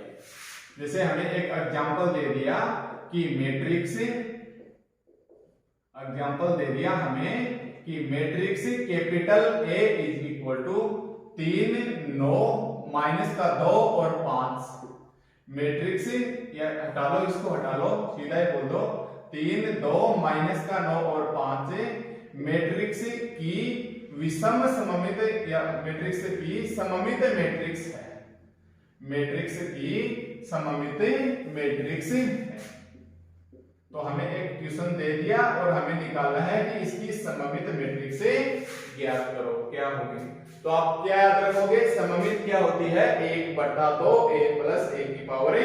जैसे हमें एक एग्जांपल दे दिया कि मैट्रिक्स, एग्जांपल दे दिया हमें कि matrix capital A is equal to 3 9 minus का 2 और 5। मैट्रिक्स, या हटा लो इसको, हटा लो, सीधा ही बोल दो 3 2 माइनस का 9 और 5 मैट्रिक्स की विषम सममित या मैट्रिक्स की सममित मैट्रिक्स है, मैट्रिक्स की सममित मैट्रिक्स है। तो हमें एक क्वेश्चन दे दिया और हमें निकालना है कि इसकी सममित मैट्रिक्स ज्ञात करो, क्या होगी। तो आप क्या याद रखोगे, सममित क्या होती है, 1/2 a प्लस a की पावर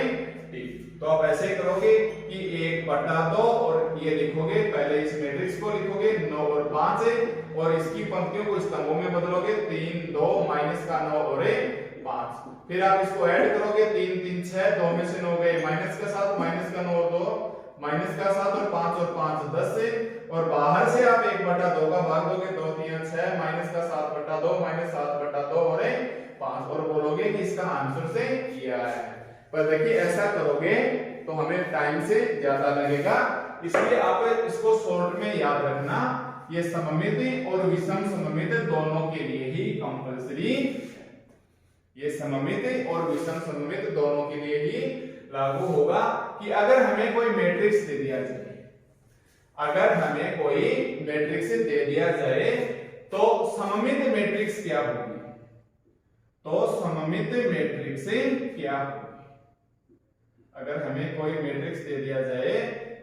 t। तो आप ऐसे करोगे कि 1/2 और ये लिखोगे, पहले इस मैट्रिक्स को लिखोगे 9 और 5 और इसकी पंक्तियों को स्तंभों में बदलोगे 3 2 माइनस का 9 और 5। फिर आप इसको ऐड करोगे 3 3 6, 2 में से 9 गए, माइनस का 7 माइनस का 9 और 2, माइनस का 7 और 5 और 5 10 से, और बाहर से आप 1/2 का भाग दोगे, 2 3 6 माइनस का 7/2 माइनस 7/2 और 5 और बोलोगे कि इसका आंसर से किया है। पर देखिए ऐसा करोगे तो हमें टाइम से ज्यादा लगेगा, इसलिए आप इसको शॉर्ट में याद रखना, ये सममित और विषम सममित दोनों के लिए ही कंपल्सरी, ये सममित और विषम सममित दोनों के लिए ही लागू होगा। कि अगर हमें कोई मैट्रिक्स दे दिया जाए, अगर हमें कोई मैट्रिक्स दे दिया जाए तो सममित मैट्रिक्स क्या होगी, तो सममित मैट्रिक्स क्या होगी। अगर हमें कोई मैट्रिक्स दे दिया जाए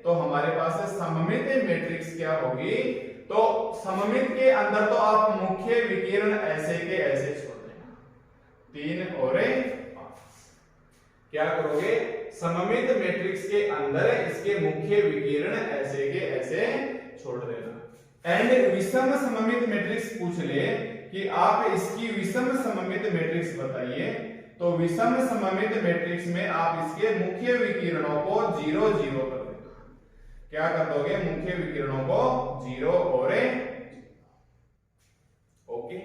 तो हमारे पास सममित मैट्रिक्स क्या होगी, तो सममित के अंदर तो आप मुख्य विकर्ण ऐसे के ऐसे छोड़ देना, 3 और 5। क्या करोगे, सममित मैट्रिक्स के अंदर इसके मुख्य विकर्ण ऐसे के ऐसे छोड़ देना। एंड विषम सममित मैट्रिक्स पूछ ले कि आप इसकी विषम सममित मैट्रिक्स बताइए, तो विषम सममित मैट्रिक्स में आप इसके मुख्य विकर्णों को 0 0 कर देना। क्या कर दोगे, मुख्य विकर्णों को 0 और 0। ओके,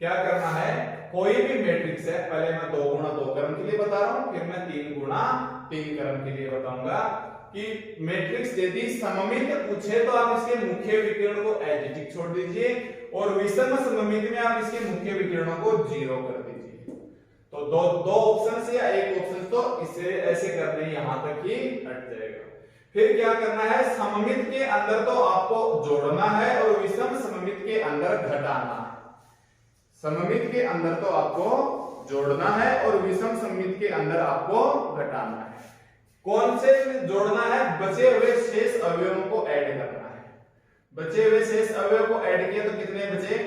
क्या करना है, कोई भी मैट्रिक्स है, पहले मैं 2 गुणा 2 क्रम के लिए बता रहा हूं, फिर मैं 3 गुणा 3 क्रम के लिए बताऊंगा कि मैट्रिक्स यदि सममित पूछे तो आप इसके मुख्य विकर्ण को एज इट इज छोड़ दीजिए और विषम सममित में आप इसके मुख्य विकर्णों को 0 कर दीजिए। तो दो ऑप्शन से या एक ऑप्शन तो इसे ऐसे करने यहां तक ही हट जाएगा। फिर क्या करना है, सममित के अंदर तो आपको जोड़ना है और विषम सममित के अंदर घटाना है। सममित के अंदर तो आपको जोड़ना है और विषम सममित के अंदर आपको घटाना है। कौन से जोड़ना है, बचे हुए शेष अवयवों को ऐड करना है। बचे हुए शेष अवयव को ऐड किया तो कितने बचे,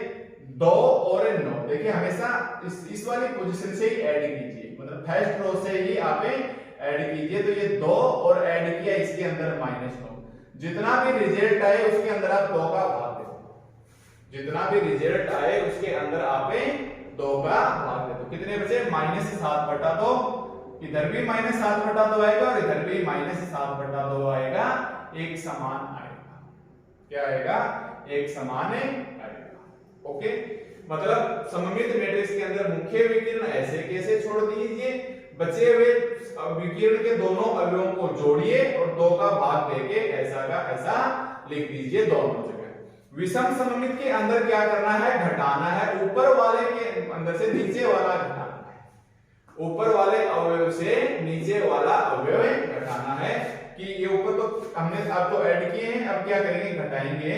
2 और 9। देखिए हमेशा इस वाली पोजीशन से ही ऐड कीजिए, मतलब फर्स्ट रो से ही आप ऐड कीजिए। तो ये 2 और ऐड किया, इसके अंदर -9। जितना भी रिजल्ट आए उसके अंदर आप 2 का भाग दे दो, जितना भी रिजल्ट आए उसके अंदर आप 2 का भाग दे दो। कितने बचे, -7/2। इधर भी -7/2 आएगा और इधर भी -7/2 आएगा, एक समान आएगा। क्या आएगा, एक समान आएगा। ओके, मतलब सममित मैट्रिक्स के अंदर मुख्य विकर्ण ऐसे कैसे छोड़ दीजिए, बचे हुए विकर्ण के दोनों अवयवों को जोड़िए और 2 का भाग देके ऐसा का ऐसा लिख दीजिए दोनों जगह। विषम सममित के अंदर क्या करना है, घटाना है। ऊपर वाले के अंदर से नीचे वाला घटाना है, ऊपर वाले अवयव से नीचे वाला अवयव घटाना है। कि ये ऊपर तो हमने अब तो ऐड किए हैं, अब क्या करेंगे, घटाएंगे।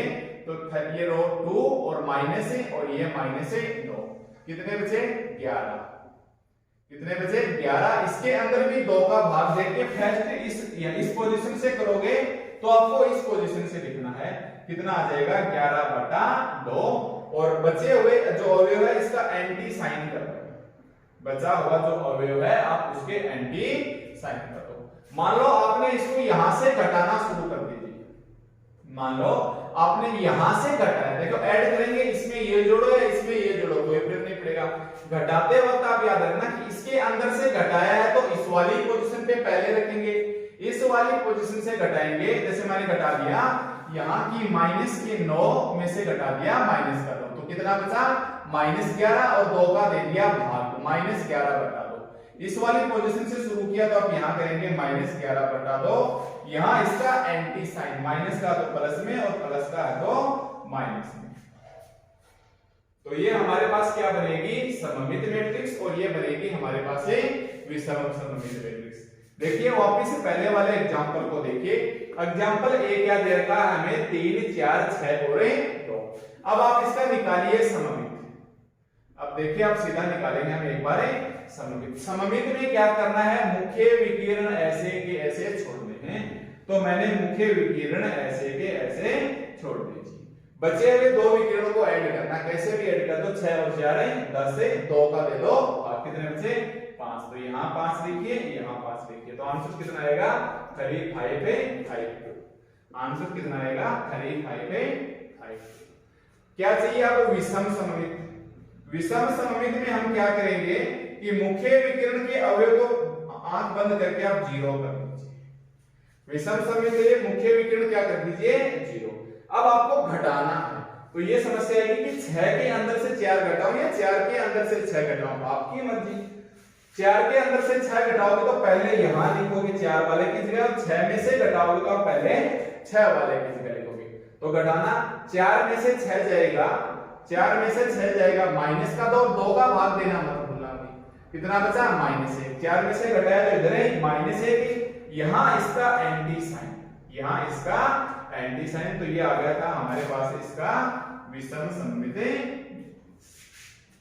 तो ये रो 2 और माइनस है और ये माइनस है 9, कितने बचे 11, कितने बचे 11। इसके अंदर भी 2 का भाग देके फर्स्ट इस पोजीशन से करोगे तो आपको इस पोजीशन से लिखना है, कितना आ जाएगा 11/2 और बचे हुए जो अवयव है इसका एंटी साइन कर दो, बचा हुआ जो अवयव है आप उसके एंटी साइन कर दो। मान लो आपने इसको यहां से घटाना शुरू कर दीजिए, मान लो आपने यहां से घटाया, देखो ऐड करेंगे इसमें ये जोड़ो या इसमें ये जोड़ो कोई फर्क नहीं पड़ेगा। घटाते वक्त आप याद रखना कि इसके अंदर से घटाया है तो इस वाली पोजीशन पे पहले रखेंगे, इस वाली पोजीशन से घटाएंगे, जैसे मैंने घटा दिया यहाँ की माइनस के 9 में से घटा दिया माइनस का 9, तो कितना बचा -11 और 2 का दे दिया भाग, -11/2। इस वाली पोजीशन से शुरू किया तो आप यहाँ करेंगे -11/2, यहाँ इसका एंटी साइन, माइनस का तो प्लस में और प्लस का है तो माइनस में, तो ये हमारे पास क्या बनेगी सममित मैट्रिक्स और ये बनेगी हमारे पास विषम सममित मैट्रिक्स। देखिए वापिस से पहले वाले एग्जांपल को देखिए, एग्जांपल ए क्या दे रखा है हमें 3 4 6 और 2। अब आप इसका निकालिए सममित, अब देखिए आप सीधा निकालेंगे हम एक बार सममित। सममित में क्या करना है, मुख्य विकिरण ऐसे के ऐसे छोड़ने हैं, तो मैंने मुख्य विकिरण ऐसे के ऐसे छोड़ दीजिए, बचे हुए 2 विकिरणों को ऐड करना, कैसे भी ऐड कर दो, 6 और 4 10 से 2 का दे दो और कितने बचे 5, तो यहाँ 5 लिखिए यहाँ 5 लिखिए, तो आंसर कितना आएगा 3/5। आंसर कितना आएगा 3/5। क्या चाहिए अब विषम सममित। विषम सममित में हम क्या करेंगे कि मुख्य विकिरण के अवयव को आंख बंद करके आप 0 कर दीजिए, विषम सममित में मुख्य विकिरण क्या कर दीजिए 0। अब आपको घटाना है, तो ये समस्या आएगी कि 6 के अंदर से 4 घटाओ या 4 के अंदर से 6 घटाओ, आपकी मर्जी। 4 के अंदर से 6 घटाओगे तो पहले यहां लिखोगे 4 वाले की जगह, और 6 में से घटाओगे तो पहले 6 वाले की जगह लिखोगे। तो घटाना 4 में से 6 जाएगा, 4 में से 6 जाएगा माइनस का 2 का भाग देना मत भूलना, कितना बचा -1। 4 में से घटाया तो इधर है -1, यहां इसका एंटी साइन, यहां इसका एंटी साइन, तो ये आ गया था हमारे पास इसका विषम सममित।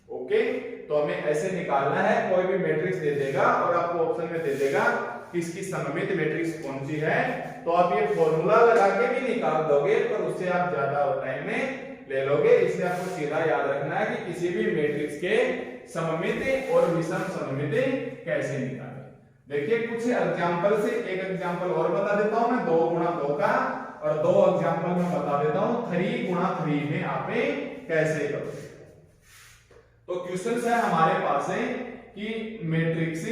ओके, तो हमें ऐसे निकालना है, कोई भी मैट्रिक्स दे देगा और आपको ऑप्शन में दे देगा कि इसकी सममित मैट्रिक्स कौन सी है, तो आप ये फॉर्मूला लगा के भी निकाल दोगे, पर उससे आप ज्यादा टाइम में ले लोगे, इसलिए आपको सीधा याद रखना है कि किसी भी मैट्रिक्स के सममित और विषम सममित कैसे निकालें। देखिए कुछ एग्जांपल से, एक एग्जांपल और बता देता हूं मैं 2 गुणा 2 का, और 2 एग्जांपल में बता देता हूं 3 गुणा 3 में आप कैसे करोगे। तो क्वेश्चन है हमारे पास है कि मैट्रिक्स,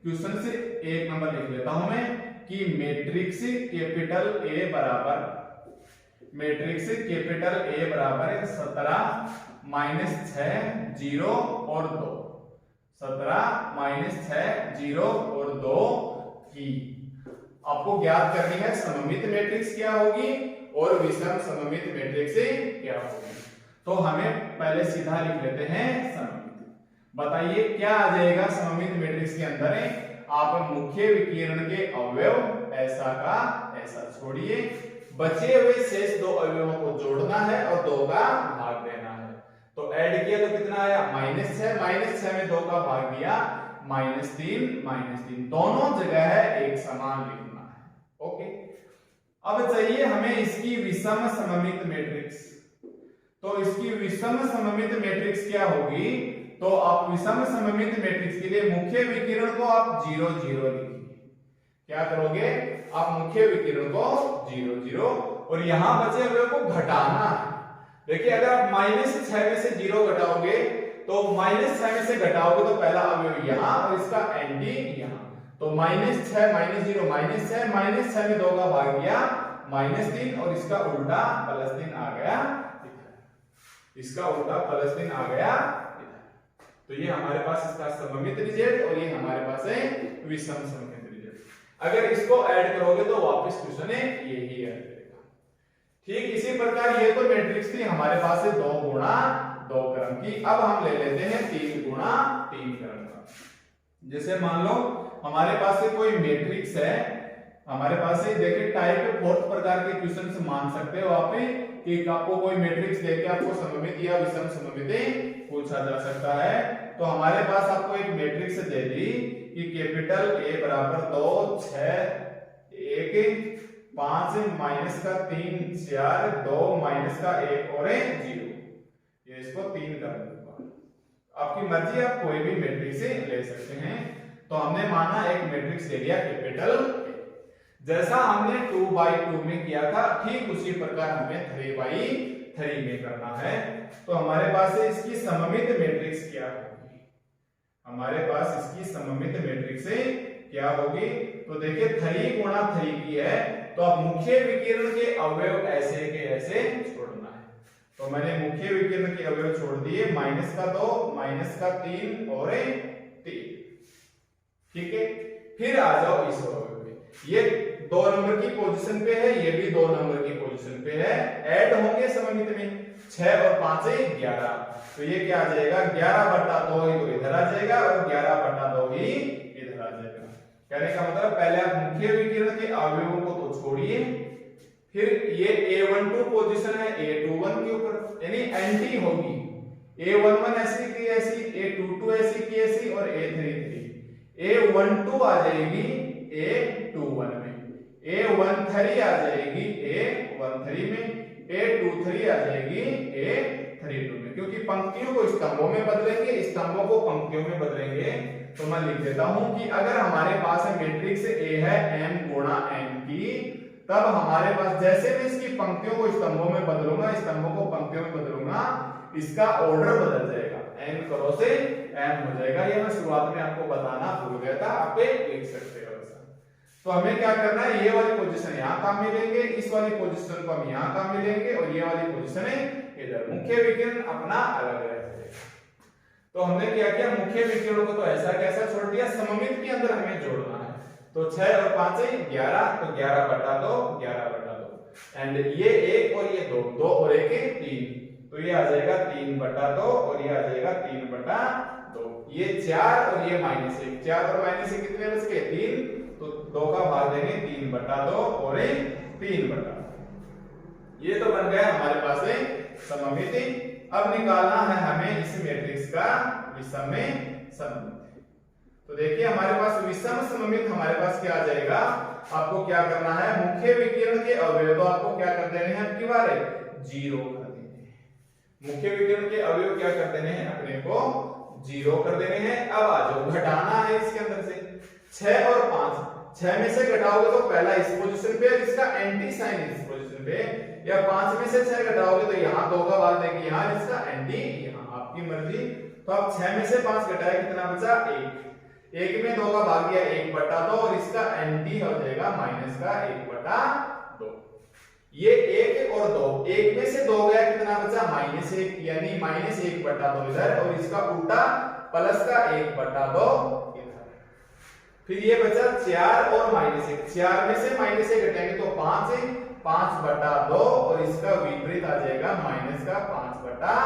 क्वेश्चन से 1 नंबर लिख लेता हूं मैं कि मैट्रिक्स कैपिटल A बराबर, मैट्रिक्स कैपिटल A बराबर 17 -6 0 और 2, 17 -6 0 और 2 की आपको ज्ञात करनी है सममित मैट्रिक्स क्या होगी और विषम सममित मैट्रिक्स क्या होगी। तो हमें पहले सीधा लिख लेते हैं सममित। बताइए क्या आ जाएगा सममित मैट्रिक्स के अंदर है, आप मुख्य विकिरण के अवयव ऐसा का ऐसा छोड़िए, बचे हुए शेष 2 अवयवों को जोड़ना है और 2 का भाग देना है। तो ऐड किया तो कितना आया -6 में 2 का भाग दिया -3, दोनों जगह है एक समान लिखना है। ओके, अब चाहिए हमें इसकी विषम सममित मैट्रिक्स। तो इसकी विषम सममित मैट्रिक्स क्या होगी, तो आप विषम सममित मैट्रिक्स के लिए मुख्य विकिरण को आप 0 0 लिखिए। क्या करोगे आप मुख्य विकिरण को 0 0 और यहां बचे हुए को घटाना है। देखिए अगर आप -6 में से 0 घटाओगे तो -6 में से घटाओगे तो पहला अवयव यहां और इसका एंटी यहां, तो -6 -0 -6 में 2 का भाग दिया -3 और इसका उल्टा +3 आ गया, इसका उल्टा +3 आ गया। तो ये हमारे पास इसका सममित रिजल्ट और ये हमारे पास है विषम सममित रिजल्ट। अगर इसको ऐड करोगे तो वापस क्वेश्चन है यही है। ठीक इसी प्रकार ये तो मैट्रिक्स थी हमारे पास है 2 गुणा 2 क्रम की। अब हम ले लेते हैं 3 गुणा 3 क्रम का। जैसे मान लो हमारे पास से कोई मैट्रिक्स है, हमारे पास है देखिए टाइप फोर्थ प्रकार के क्वेश्चन से मान सकते हो आप कि आपको कोई मैट्रिक्स देके आपको सममित या विषम सममित पूछा जा सकता है। तो हमारे पास आपको एक मैट्रिक्स दे दी कि कैपिटल A बराबर 2 6 1 5 माइनस का 3 4 2 माइनस का 1 और 0। ये इसको 3 कर दूंगा, आपकी मर्जी, आप कोई भी मैट्रिक्स ले सकते हैं। तो हमने माना एक मैट्रिक्स ले लिया कैपिटल A। जैसा हमने 2/2 में किया था ठीक उसी प्रकार हमें 3/3 में करना है। तो हमारे पास है इसकी सममित मैट्रिक्स क्या होगी, हमारे पास इसकी सममित मैट्रिक्स क्या होगी। तो देखिए 3 गुणा 3 की है, तो अब मुख्य विकर्ण के अवयव ऐसे के ऐसे छोड़ना है। तो मैंने मुख्य विकर्ण के अवयव छोड़ दिए, माइनस का 2 माइनस का 3 और 3, ठीक है। फिर आ जाओ इस अवयव में, ये 2 नंबर की पोजीशन पे है, ये भी 2 नंबर की पोजीशन पे है, ऐड होंगे सममित में 6 और 5 11। तो ये क्या आ जाएगा 11/2 ही तो इधर आ जाएगा और 11/2 ही इधर आ जाएगा। कहने का मतलब पहले आप मुख्य विकर्ण के अवयवों को तो छोड़िए, फिर ये A12 पोजीशन है A21 के ऊपर, यानी एंटी होगी, A11 ऐसी की ऐसी, A22 ऐसी की ऐसी और A33, A12 आ जाएगी A21 में, A13 आ जाएगी A13 में, A23 आ जाएगी A32 में। क्योंकि पंक्तियों को स्तंभों में बदलेंगे, स्तंभों को पंक्तियों में बदलेंगे। तो मैं लिख देता हूं कि अगर हमारे पास मैट्रिक्स A है m गुणा n की, तब हमारे पास जैसे मैं इसकी पंक्तियों को स्तंभों में बदलूंगा, स्तंभों को पंक्तियों में बदलूंगा, इसका ऑर्डर बदल जाएगा, n करो से m हो जाएगा। ये मैं शुरुआत में आपको बताना भूल गया था, आप लिख सकते हो। तो हमें क्या करना है, ये वाली पोजीशन यहाँ काम में लेंगे, इस वाली पोजीशन को हम यहाँ काम में लेंगे और ये वाली पोजीशन इधर। मुख्य विकर्ण अपना अलग रहेगा। तो हमने क्या किया, मुख्य विकर्णों को तो ऐसा कैसा छोड़ दिया, सममित के अंदर हमें जोड़ना है। तो 6 और 5 11, तो 11/2 11/2, एंड ये 1 और ये 2 2 और 1 3, तो ये आ जाएगा 3/2 और ये आ जाएगा 3/2। ये 4 और ये -1, 4 और -1 कितने बच गए 3, तो 2 का भाग देंगे 3/2 और 3/2। ये तो बन गया हमारे पास सममिति। अब निकालना है हमें इस मैट्रिक्स का विषम सममित। तो देखिए हमारे पास विषम सममित हमारे पास क्या आ जाएगा, आपको क्या करना है, मुख्य विकर्ण के अवयव तो आपको क्या कर देने हैं, आपकी बार 0 कर देने हैं। मुख्य विकर्ण के अवयव क्या कर देने हैं, अपने को 0 कर देने हैं। अब आ जाओ, घटाना है इसके अंदर से 6 और 5, 6 में से घटाओगे तो पहला इस पोजीशन पे और इसका एंटी साइन इस पोजीशन पे, या 5 में से 6 घटाओगे तो यहाँ 2 का भाग देंगे यहाँ, इसका एंटी यहाँ, आपकी मर्जी। तो अब 6 में से 5 घटाए कितना बचा 1, 1 में 2 का भाग दिया 1/2 और इसका एंटी हो जाएगा माइनस का 1/2। ये 1 और 2, 1 में से 2 गया कितना बचा -1, यानी -1/2 इधर और इसका उल्टा प्लस का 1/2 इधर। फिर ये बचा 4 और -1, 4 में से -1 घटाएंगे तो 5/2 और इसका विपरीत आ जाएगा माइनस का 5/2,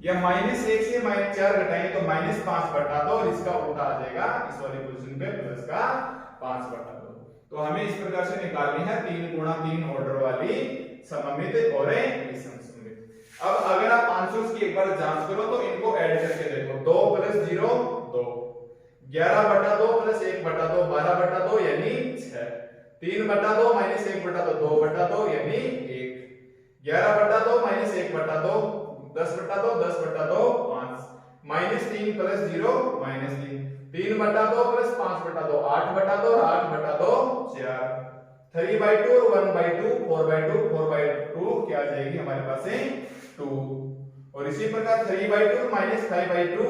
या -1 से -4 घटाएंगे तो -5/2 और इसका उल्टा आ जाएगा इस वाली पोजीशन पे प्लस का 5/2। तो हमें इस प्रकार से निकालनी है 3 गुणा 3 ऑर्डर वाली सममित और विषम सममित। अब अगर आप आंसर्स की एक बार जांच करो तो इनको ऐड करके देखो, 2 + 0 2, 11/2 + 1/2 12/2 यानी 6, 3/2 - 1/2 2/2 यानी 1, 11/2 - 1/2 10/2 10/2 5, -3 + 0 -3, 3/2 + 5/2 8/2 और 8/2 4, 3/2 और 1/2 4/2 4/2 क्या आ जाएगी हमारे पास 2, और इसी प्रकार 3/2 - 5/2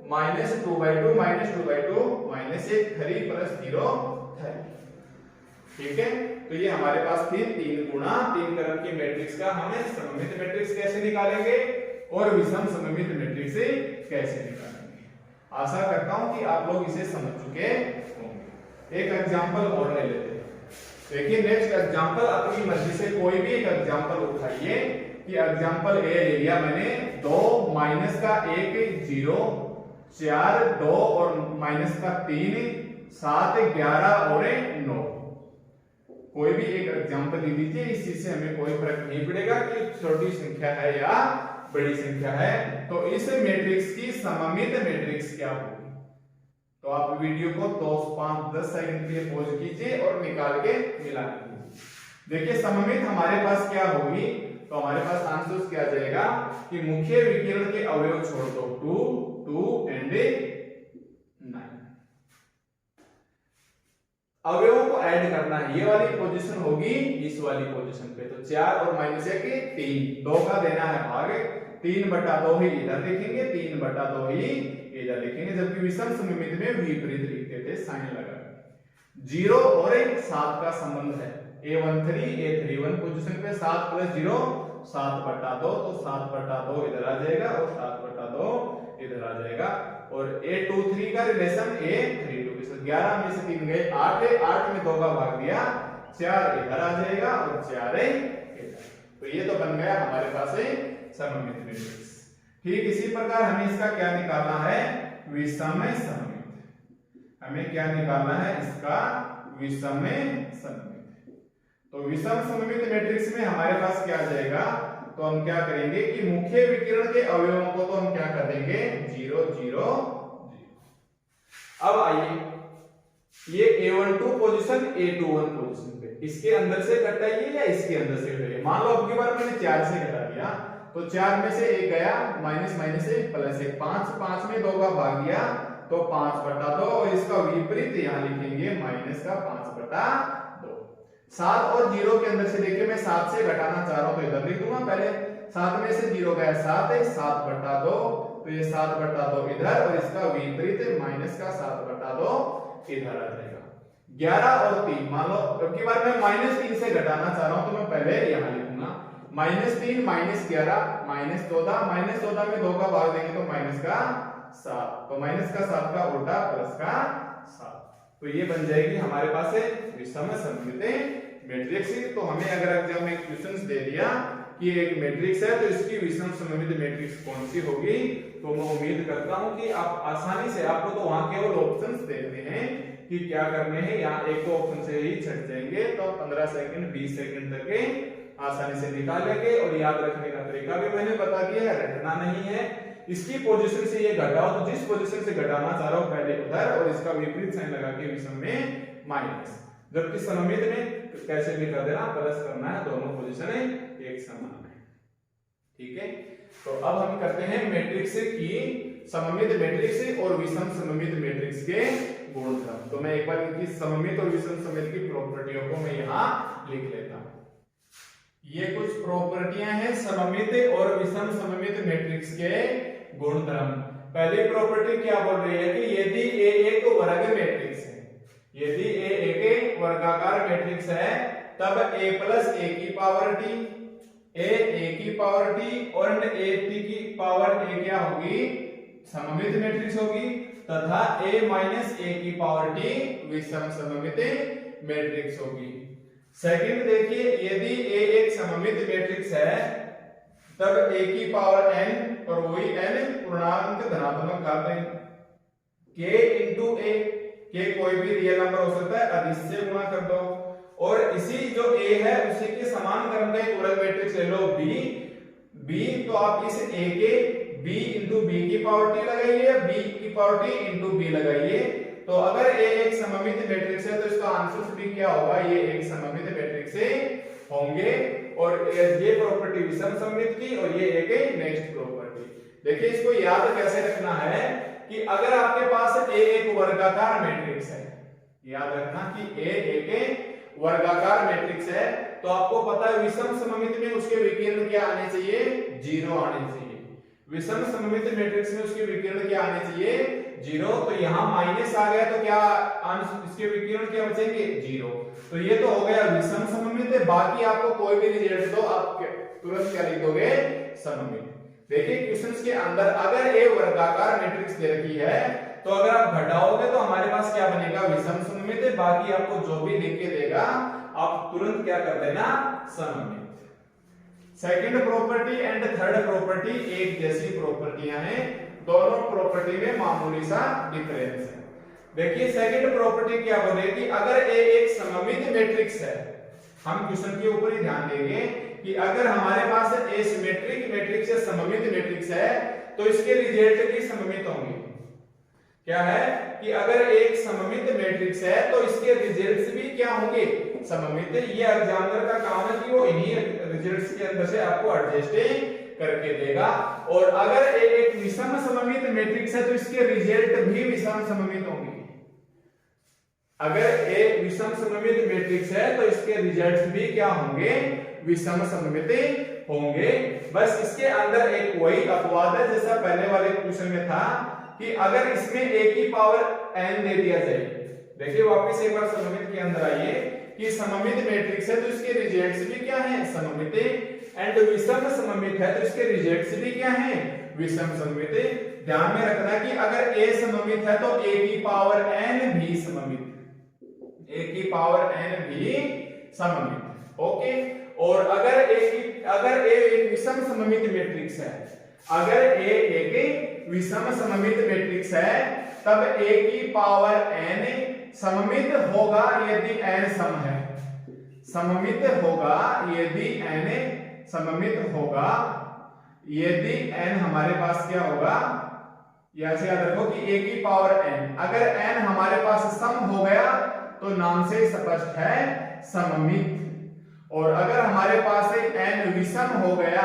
-2/2 -2/2 -1 3 + 0 3, ठीक है। तो ये हमारे पास थी 3 गुणा 3 क्रम की मैट्रिक्स का हमें सममित मैट्रिक्स कैसे निकालेंगे और विषम सममित मैट्रिक्स कैसे निकालेंगे। आशा करता हूं कि आप लोग इसे समझ चुके होंगे। एक एग्जांपल और ले लेते हैं। देखिए नेक्स्ट एग्जांपल, अपनी मर्जी से कोई भी एक एग्जांपल उठाइए कि एग्जांपल ए ले लिया मैंने, 2 माइनस का 1 0 4 2 और माइनस का 3 7 11 और 9, कोई भी एक एग्जांपल ले लीजिए, इस चीज से हमें कोई फर्क नहीं पड़ेगा कि छोटी संख्या है या बड़ी संख्या है। तो इस मैट्रिक्स की सममित मैट्रिक्स क्या होगी? तो आप वीडियो को 5-10 सेकंड के लिए पॉज कीजिए और निकाल के मिला लीजिए। देखिए सममित हमारे पास क्या होगी, तो हमारे पास आंसर क्या आ जाएगा कि मुख्य विकिरण के अवयव छोड़ दो 2 एंड 9। अवयवों को ऐड करना है, ये वाली पोजीशन होगी इस वाली पोजीशन पे, तो 4 और -1 3, 2 का देना है भाग, 3/2 ही इधर लिखेंगे, 3/2 ही इधर लिखेंगे, जबकि विषम सममित में विपरीत लिखते थे साइन लगा। 0 और 7 का संबंध है, A13 A31 पोजीशन पे 7 + 0 7/2, तो 7/2 इधर आ जाएगा और 7/2 इधर आ जाएगा। और A23 का रिलेशन A32 के साथ, 11 में से 3 गए 8 है, 8 में 2 का भाग दिया 4 इधर आ जाएगा और 4 इधर। तो ये तो बन गया हमारे पास है सममित मैट्रिक्स। ठीक इसी प्रकार हमें इसका क्या निकालना है, विषम सममित। हमें क्या निकालना है इसका विषम सममित। तो विषम सममित मैट्रिक्स में हमारे पास क्या आ जाएगा, तो हम क्या करेंगे कि मुख्य विकिरण के अवयवों को तो हम क्या कर देंगे 0 0 0। अब आइए ये A12 पोजीशन A21 पोजीशन पे, इसके अंदर से घटाइए या इसके अंदर से घटाइए। मान लो अब की बार मैंने 4 से घटा दिया, तो 4 में से 1 गया, -1 +1 5 में 2 का भाग दिया, तो 5/2 और इसका विपरीत यहाँ लिखेंगे -5/2। 7 और 0 के अंदर से देखिए मैं 7 से घटाना चाह रहा हूं तो इधर लिख दूंगा पहले, 7 में से 0 गया 7 है, 7/2, तो ये 7/2 इधर और इसका विपरीत -7/2 इधर आ जाएगा। 11 और 3, मान लो अब की बार मैं -3 से घटाना चाह रहा हूं तो मैं पहले यहां लिखूंगा -3 -11 -14 में 2 का भाग देंगे तो -7, तो -7 का उल्टा +7, तो ये बन जाएगी हमारे पास है विषम सममित मैट्रिक्स। तो हमें अगर एग्जाम में क्वेश्चंस दे दिया कि एक मैट्रिक्स है तो इसकी विषम सममित मैट्रिक्स कौन सी होगी, तो मैं उम्मीद करता हूं कि आप आसानी से, आपको तो वहां केवल ऑप्शंस देखने हैं कि क्या करने हैं, यहाँ एक तो ऑप्शन से ही छट जाएंगे, तो 15 सेकंड 20 सेकंड तक आसानी से निकालेंगे। और याद रखने का तरीका भी मैंने बता दिया है, रटना नहीं है। इसकी पोजीशन से ये घटाओ, तो जिस पोजीशन से घटाना चाह रहा हूं पहले उधर और इसका विपरीत साइन लगा के विषम में माइनस, जबकि सममित में कैसे भी कर देना, प्लस करना है, दोनों पोजीशन एक समान है। ठीक है, तो अब हम करते हैं मैट्रिक्स की सममित मैट्रिक्स और विषम सममित मैट्रिक्स के गुणधर्म। तो मैं एक बार इनकी सममित और विषम सममित की प्रॉपर्टियों को मैं यहाँ लिख लेता हूं। ये कुछ प्रॉपर्टियां हैं सममित और विषम सममित मैट्रिक्स के गुणधर्म। पहली प्रॉपर्टी क्या बोल रही है कि यदि A एक वर्ग मैट्रिक्स है, यदि A एक वर्गाकार मैट्रिक्स है, तब A + A की पावर t, A की पावर t और A की पावर A क्या होगी, सममित मैट्रिक्स होगी, तथा A - A की पावर t विषम सममित मैट्रिक्स होगी। सेकंड देखिए, यदि A एक सममित मैट्रिक्स है तब A की पावर n और वही n पूर्णांक धनात्मक घात k × A, k कोई भी रियल नंबर हो सकता है, अधिक से गुणा कर दो। और इसी जो A है उसी के समान क्रम का एक वर्ग मैट्रिक्स ले लो B, तो आप इस A के B × B की पावर t लगाइए, B की पावर t × B लगाइए। तो अगर A एक सममित मैट्रिक्स है तो इसका आंसर भी क्या होगा, ये एक सममित मैट्रिक्स होंगे। और ये प्रॉपर्टी विषम सममित की और ये एक नेक्स्ट प्रॉपर्टी। देखिए इसको याद कैसे रखना है कि अगर आपके पास A एक वर्गाकार मैट्रिक्स है, याद रखना कि A एक वर्गाकार मैट्रिक्स है, तो आपको पता है विषम सममित में उसके विकर्ण क्या आने चाहिए, 0 आने चाहिए। विषम सममित मैट्रिक्स में उसके विकर्ण क्या आने चाहिए, 0। तो यहाँ माइनस आ गया तो क्या इसके विकर्ण क्या बचेंगे, 0। तो ये तो हो गया विषम सममित। बाकी आपको कोई भी रिजल्ट दो आप तुरंत क्या लिख दोगे, सममित। देखिए क्वेश्चंस के अंदर अगर A वर्गाकार मैट्रिक्स दे रखी है तो अगर आप घटाओगे तो हमारे पास क्या बनेगा, विषम सममित। बाकी आपको जो भी लिख के देगा आप तुरंत क्या कर देना, सममित। Second property and third property एक जैसी प्रॉपर्टियां हैं, दोनों प्रॉपर्टी में मामूली सा डिफरेंस है। देखिए सेकंड प्रॉपर्टी क्या बोले कि अगर A एक सममित मैट्रिक्स है हम क्वेश्चन के ऊपर ही ध्यान देंगे कि अगर हमारे पास एसिमेट्रिक मैट्रिक्स या सममित मैट्रिक्स है तो इसके रिजल्ट भी सममित होंगे। क्या है कि अगर एक सममित मैट्रिक्स है तो इसके रिजल्ट्स भी क्या होंगे, सममित। ये एग्जामिनर का काम है कि वो इन्हीं रिजल्ट्स के अंदर से आपको एडजस्ट करके देगा। और अगर एक विषम सममित मैट्रिक्स है तो इसके रिजल्ट भी विषम सममित होंगे। अगर एक विषम सममित मैट्रिक्स है तो इसके रिजल्ट्स भी क्या होंगे, विषम सममित होंगे। बस इसके अंदर एक वही अपवाद है जैसा पहले वाले क्वेश्चन में था कि अगर इसमें a की पावर n दे दिया जाए। देखिए वापस एक बार सममित के अंदर आइए कि सममित मैट्रिक्स है तो इसके रिजल्ट्स भी क्या हैं, सममित। एंड विषम सममित है तो इसके रिजल्ट्स भी क्या हैं, विषम सममित। ध्यान में रखना कि अगर a सममित है तो a की पावर n भी सममित, a की पावर n भी सममित। ओके। और अगर a एक विषम सममित मैट्रिक्स है, अगर a एक विषम सममित मैट्रिक्स है तब a की पावर n सममित होगा यदि n सम है, सममित होगा यदि n सममित होगा, यदि n हमारे पास क्या होगा, यहां से याद रखो कि a की पावर n, अगर n हमारे पास सम हो गया तो नाम से स्पष्ट है सममित। और अगर हमारे पास n विषम हो गया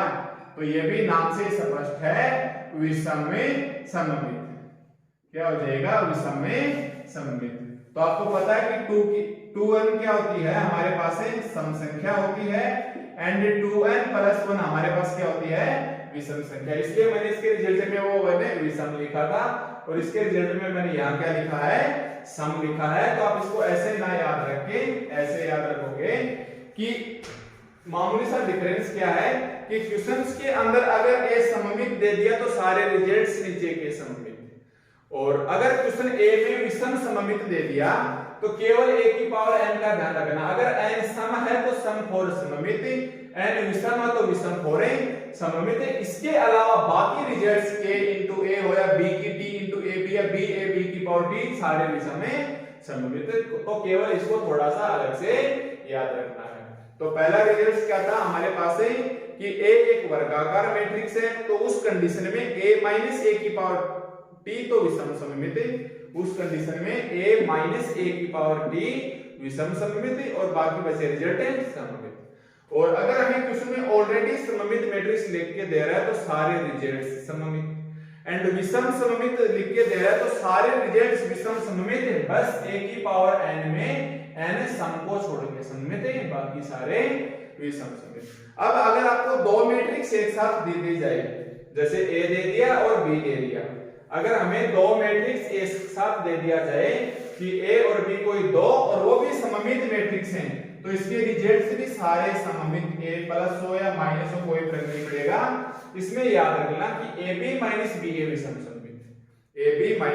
तो यह भी नाम से स्पष्ट है विषम में सममित। क्या हो जाएगा, विषम में सममित। तो आपको पता है कि 2n क्या होती है, हमारे पास सम संख्या होती है एंड 2n + 1 हमारे पास क्या होती है, विषम संख्या। इसलिए मैंने इसके रिजल्ट में वो मैंने विषम लिखा था और इसके रिजल्ट में मैंने यहाँ क्या लिखा है, सम लिखा है। तो आप इसको ऐसे ना याद रखें, ऐसे याद रखोगे कि मामूली सा डिफरेंस क्या है कि क्वेश्चंस के अंदर अगर a सममित दे दिया तो सारे रिजल्ट्स नीचे के सममित, और अगर क्वेश्चन a में विषम सममित दे दिया तो केवल a की पावर n का ध्यान रखना। अगर n सम है तो सम फोर सममित, n विषम है तो विषम फोर सममित। इसके अलावा बाकी रिजल्ट्स a इंटू a हो या b की t इंटू a b या b a b की पावर t सारे विषम सममित। तो केवल इसको थोड़ा सा अलग से याद रखना है। तो पहला रिजल्ट क्या था हमारे पास है कि a एक वर्गाकार मैट्रिक्स है तो उस कंडीशन में a - a की पावर t तो विषम सममित, उस कंडीशन में a - a की पावर t विषम सममित और बाकी बचे रिजल्ट सममित। और अगर हमें क्वेश्चन में ऑलरेडी सममित मैट्रिक्स लिख के दे रहा है तो सारे रिजल्ट्स सममित, एंड विषम सममित लिख के दे रहा है तो सारे रिजल्ट्स विषम सममित है। बस a की पावर n में n सम को छोड़ के सममित है, बाकी सारे विषम सममित। अब अगर आपको दो मैट्रिक्स एक साथ दे दी जाए, जैसे a दे दिया और b दे दिया, अगर हमें दो मैट्रिक्स एक साथ दे दिया जाए कि a और b कोई दो और वो भी सममित मैट्रिक्स हैं तो इसके रिजल्ट्स भी सारे सममित, a प्लस हो या माइनस हो कोई फर्क नहीं पड़ेगा। इसमें याद रखना कि ab - ba विषम सममित, ab - ba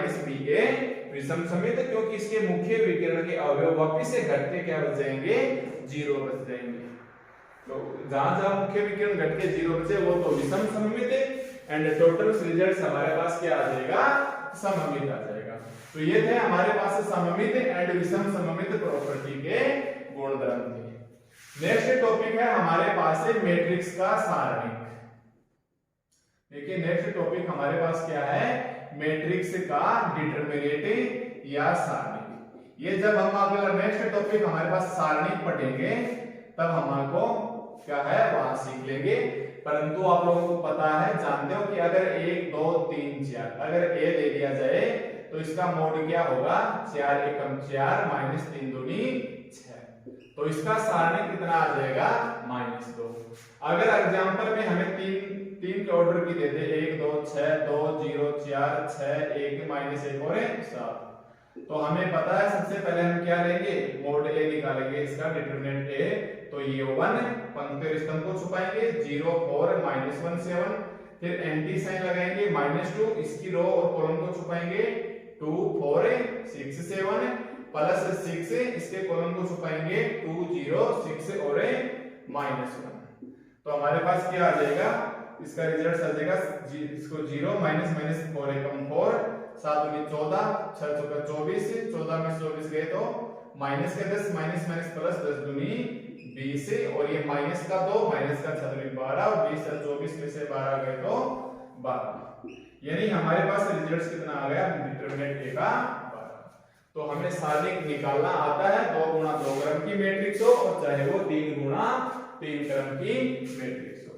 विषम सममित, क्योंकि इसके मुख्य विकर्ण के अवयव वापस से घट के क्या बच जाएंगे, 0 बच जाएंगे। तो जहां जहां मुख्य विकर्ण घट के 0 बचे वो तो विषम सममित है एंड टोटल रिजल्ट हमारे पास क्या आ जाएगा, सममित आ जाएगा। तो ये थे हमारे पास सममित एंड विषम सममित प्रॉपर्टी के गुणधर्म थे। नेक्स्ट टॉपिक है हमारे पास मैट्रिक्स का सारणिक। देखिए नेक्स्ट टॉपिक हमारे पास क्या है, मैट्रिक्स का डिटरमिनेंट या सारणिक। ये जब हम अगला नेक्स्ट टॉपिक हमारे पास सारणिक पढ़ेंगे तब हमको क्या है वहां सीख लेंगे। परंतु आप लोगों को पता है, जानते हो कि अगर 1 2 3 4 अगर a दे दिया जाए तो इसका मोड क्या होगा, 4 एकम 4 - 3 दूनी 6। तो इसका सारणिक कितना आ जाएगा, -2। अगर एग्जांपल में हमें तीन के ऑर्डर की देते 1 2 6 2 0 4 6 1 -1 और 7, तो हमें पता है सबसे पहले हम क्या लेंगे, मोड a निकालेंगे, इसका डिटरमिनेंट a। तो ये 1 पंक्ति और स्तंभ को छुपाएंगे, 0 4 -1 7, फिर एंटी साइन लगाएंगे -2, इसकी रो और कॉलम को छुपाएंगे, 2 4 6 7 प्लस 6 इसके कॉलम को छुपाएंगे, 2 0 6 और -1। तो हमारे पास क्या आ जाएगा, इसका रिजल्ट आ जाएगा, इसको 0 -4 एकम 4 7 में 14 6 चौका 24, 14 में 24 गए तो माइनस का 10 माइनस माइनस प्लस 10 दूनी 20 और ये माइनस का 2 माइनस का 6 12 और 20 और 24 में से 12 गए तो 12, यानी हमारे पास रिजल्ट कितना आ गया डिटरमिनेंट ए का 12। तो हमें सारणिक निकालना आता है 2 गुणा 2 क्रम की मैट्रिक्स हो और चाहे वो 3 गुणा 3 क्रम की मैट्रिक्स हो।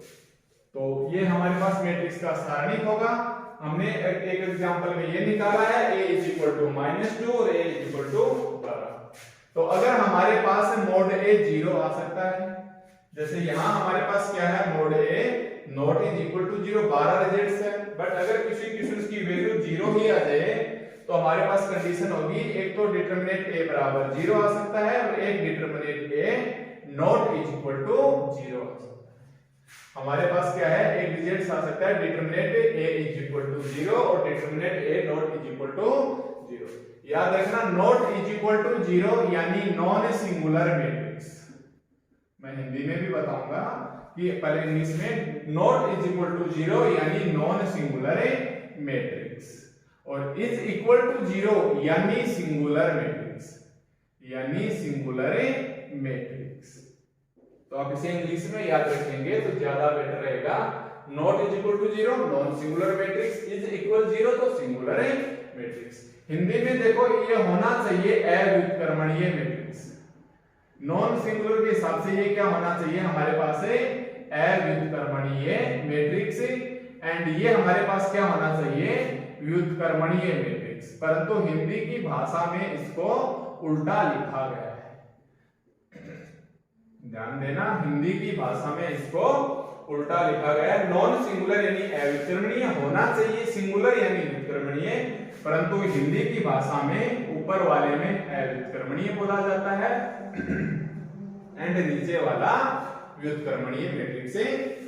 तो ये हमारे पास मैट्रिक्स का सारणिक होगा। हमने एक एग्जांपल में ये निकाला है a -2 और a 12। तो अगर हमारे पास मोड a 0 आ सकता है, जैसे यहां हमारे पास क्या है mod a not is equal to 0, 12 results है, बट अगर किसी की वैल्यू 0 ही आ जाए तो हमारे पास कंडीशन होगी एक तो डिटरमिनेंट a बराबर 0 आ सकता है और एक determinant a not is equal to 0 आ सकता है। हमारे पास क्या है एक रिजल्ट आ सकता है determinant a is equal to 0 और determinant a not is equal to 0। याद रखना नॉट इज इक्वल टू 0 यानी नॉन सिंगुलर मैट्रिक्स। मैं हिंदी में भी बताऊंगा कि पहले इंग्लिश में नॉट इज इक्वल टू 0 यानी नॉन सिंगुलर मैट्रिक्स और इज इक्वल टू 0 यानी सिंगुलर मैट्रिक्स, यानी सिंगुलर मैट्रिक्स। तो आप इसे इंग्लिश में याद रखेंगे तो ज्यादा बेटर रहेगा। Not is equal to 0 non singular matrix, is equal 0 तो सिंगुलर मैट्रिक्स। हिंदी में देखो ये होना चाहिए अव्युत्क्रमणीय मैट्रिक्स। नॉन सिंगुलर के हिसाब से ये क्या होना चाहिए हमारे पास है अव्युत्क्रमणीय मैट्रिक्स एंड ये हमारे पास क्या होना चाहिए व्युत्क्रमणीय मैट्रिक्स, परंतु हिंदी की भाषा में इसको उल्टा लिखा गया है। ध्यान देना हिंदी की भाषा में इसको उल्टा लिखा गया है। नॉन सिंगुलर यानी अव्युत्क्रमणीय होना चाहिए सिंगुलर यानी व्युत्क्रमणीय, परंतु हिंदी की भाषा में ऊपर वाले में अव्युत्क्रमणीय बोला जाता है एंड नीचे वाला व्युत्क्रमणीय मैट्रिक्स से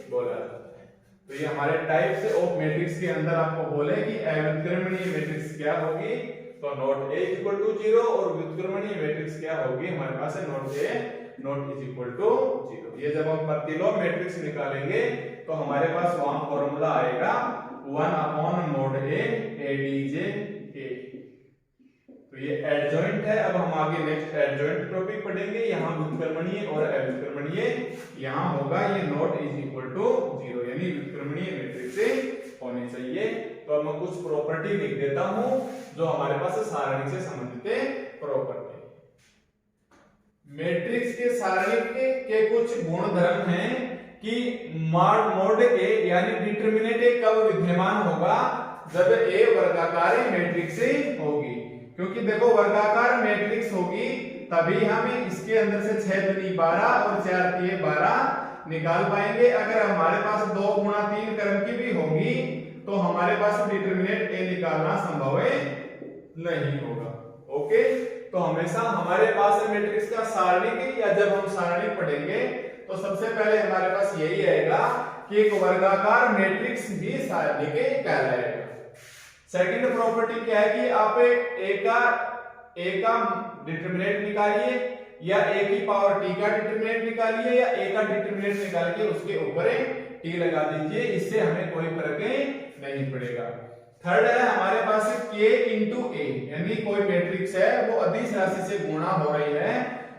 बोला जाता है। तो ये हमारे टाइप्स ऑफ मैट्रिक्स के अंदर आपको बोले कि अव्युत्क्रमणीय मैट्रिक्स क्या होगी तो नॉट a इक्वल टू 0 और व्युत्क्रमणीय मैट्रिक्स क्या होगी हमारे पास है not a not is equal to 0। ये जब हम प्रतिलोम मैट्रिक्स निकालेंगे तो हमारे पास वहां फॉर्मूला आएगा 1 upon mode a adj a। तो ये एडजॉइंट है। अब हम आगे नेक्स्ट एडजॉइंट टॉपिक पढ़ेंगे। यहाँ व्युत्क्रमणीय और अव्युत्क्रमणीय यहाँ होगा ये नॉट इज इक्वल टू 0 यानी व्युत्क्रमणीय मैट्रिक्स से होनी चाहिए। तो अब मैं कुछ प्रॉपर्टी लिख देता हूं जो हमारे पास सारणी से संबंधित प्रॉपर्टी। मैट्रिक्स के सारणी के कुछ गुणधर्म हैं कि मोड a यानी डिटरमिनेंट a कब विद्यमान होगा जब a वर्गाकार मैट्रिक्स होगी, क्योंकि देखो वर्गाकार मैट्रिक्स होगी तभी हम इसके अंदर से 6 दूनी 12 और 4 तिये 12 निकाल पाएंगे। अगर हमारे पास 2 गुणा 3 क्रम की भी होगी तो हमारे पास डिटरमिनेंट a निकालना संभव नहीं होगा। ओके, तो हमेशा हमारे पास मैट्रिक्स का सारणिक या जब हम सारणी पढ़ेंगे तो सबसे पहले हमारे पास यही आएगा कि एक वर्गाकार मैट्रिक्स भी सारणिक कहलाएगा। सेकंड प्रॉपर्टी क्या है कि आप a का डिटरमिनेंट निकालिए या a की पावर t का डिटरमिनेंट निकालिए या a का डिटरमिनेंट निकाल के उसके ऊपर t लगा दीजिए, इससे हमें कोई फर्क नहीं पड़ेगा। थर्ड है हमारे पास k इंटू a यानी कोई मैट्रिक्स है वो अदिश राशि से गुणा हो रही है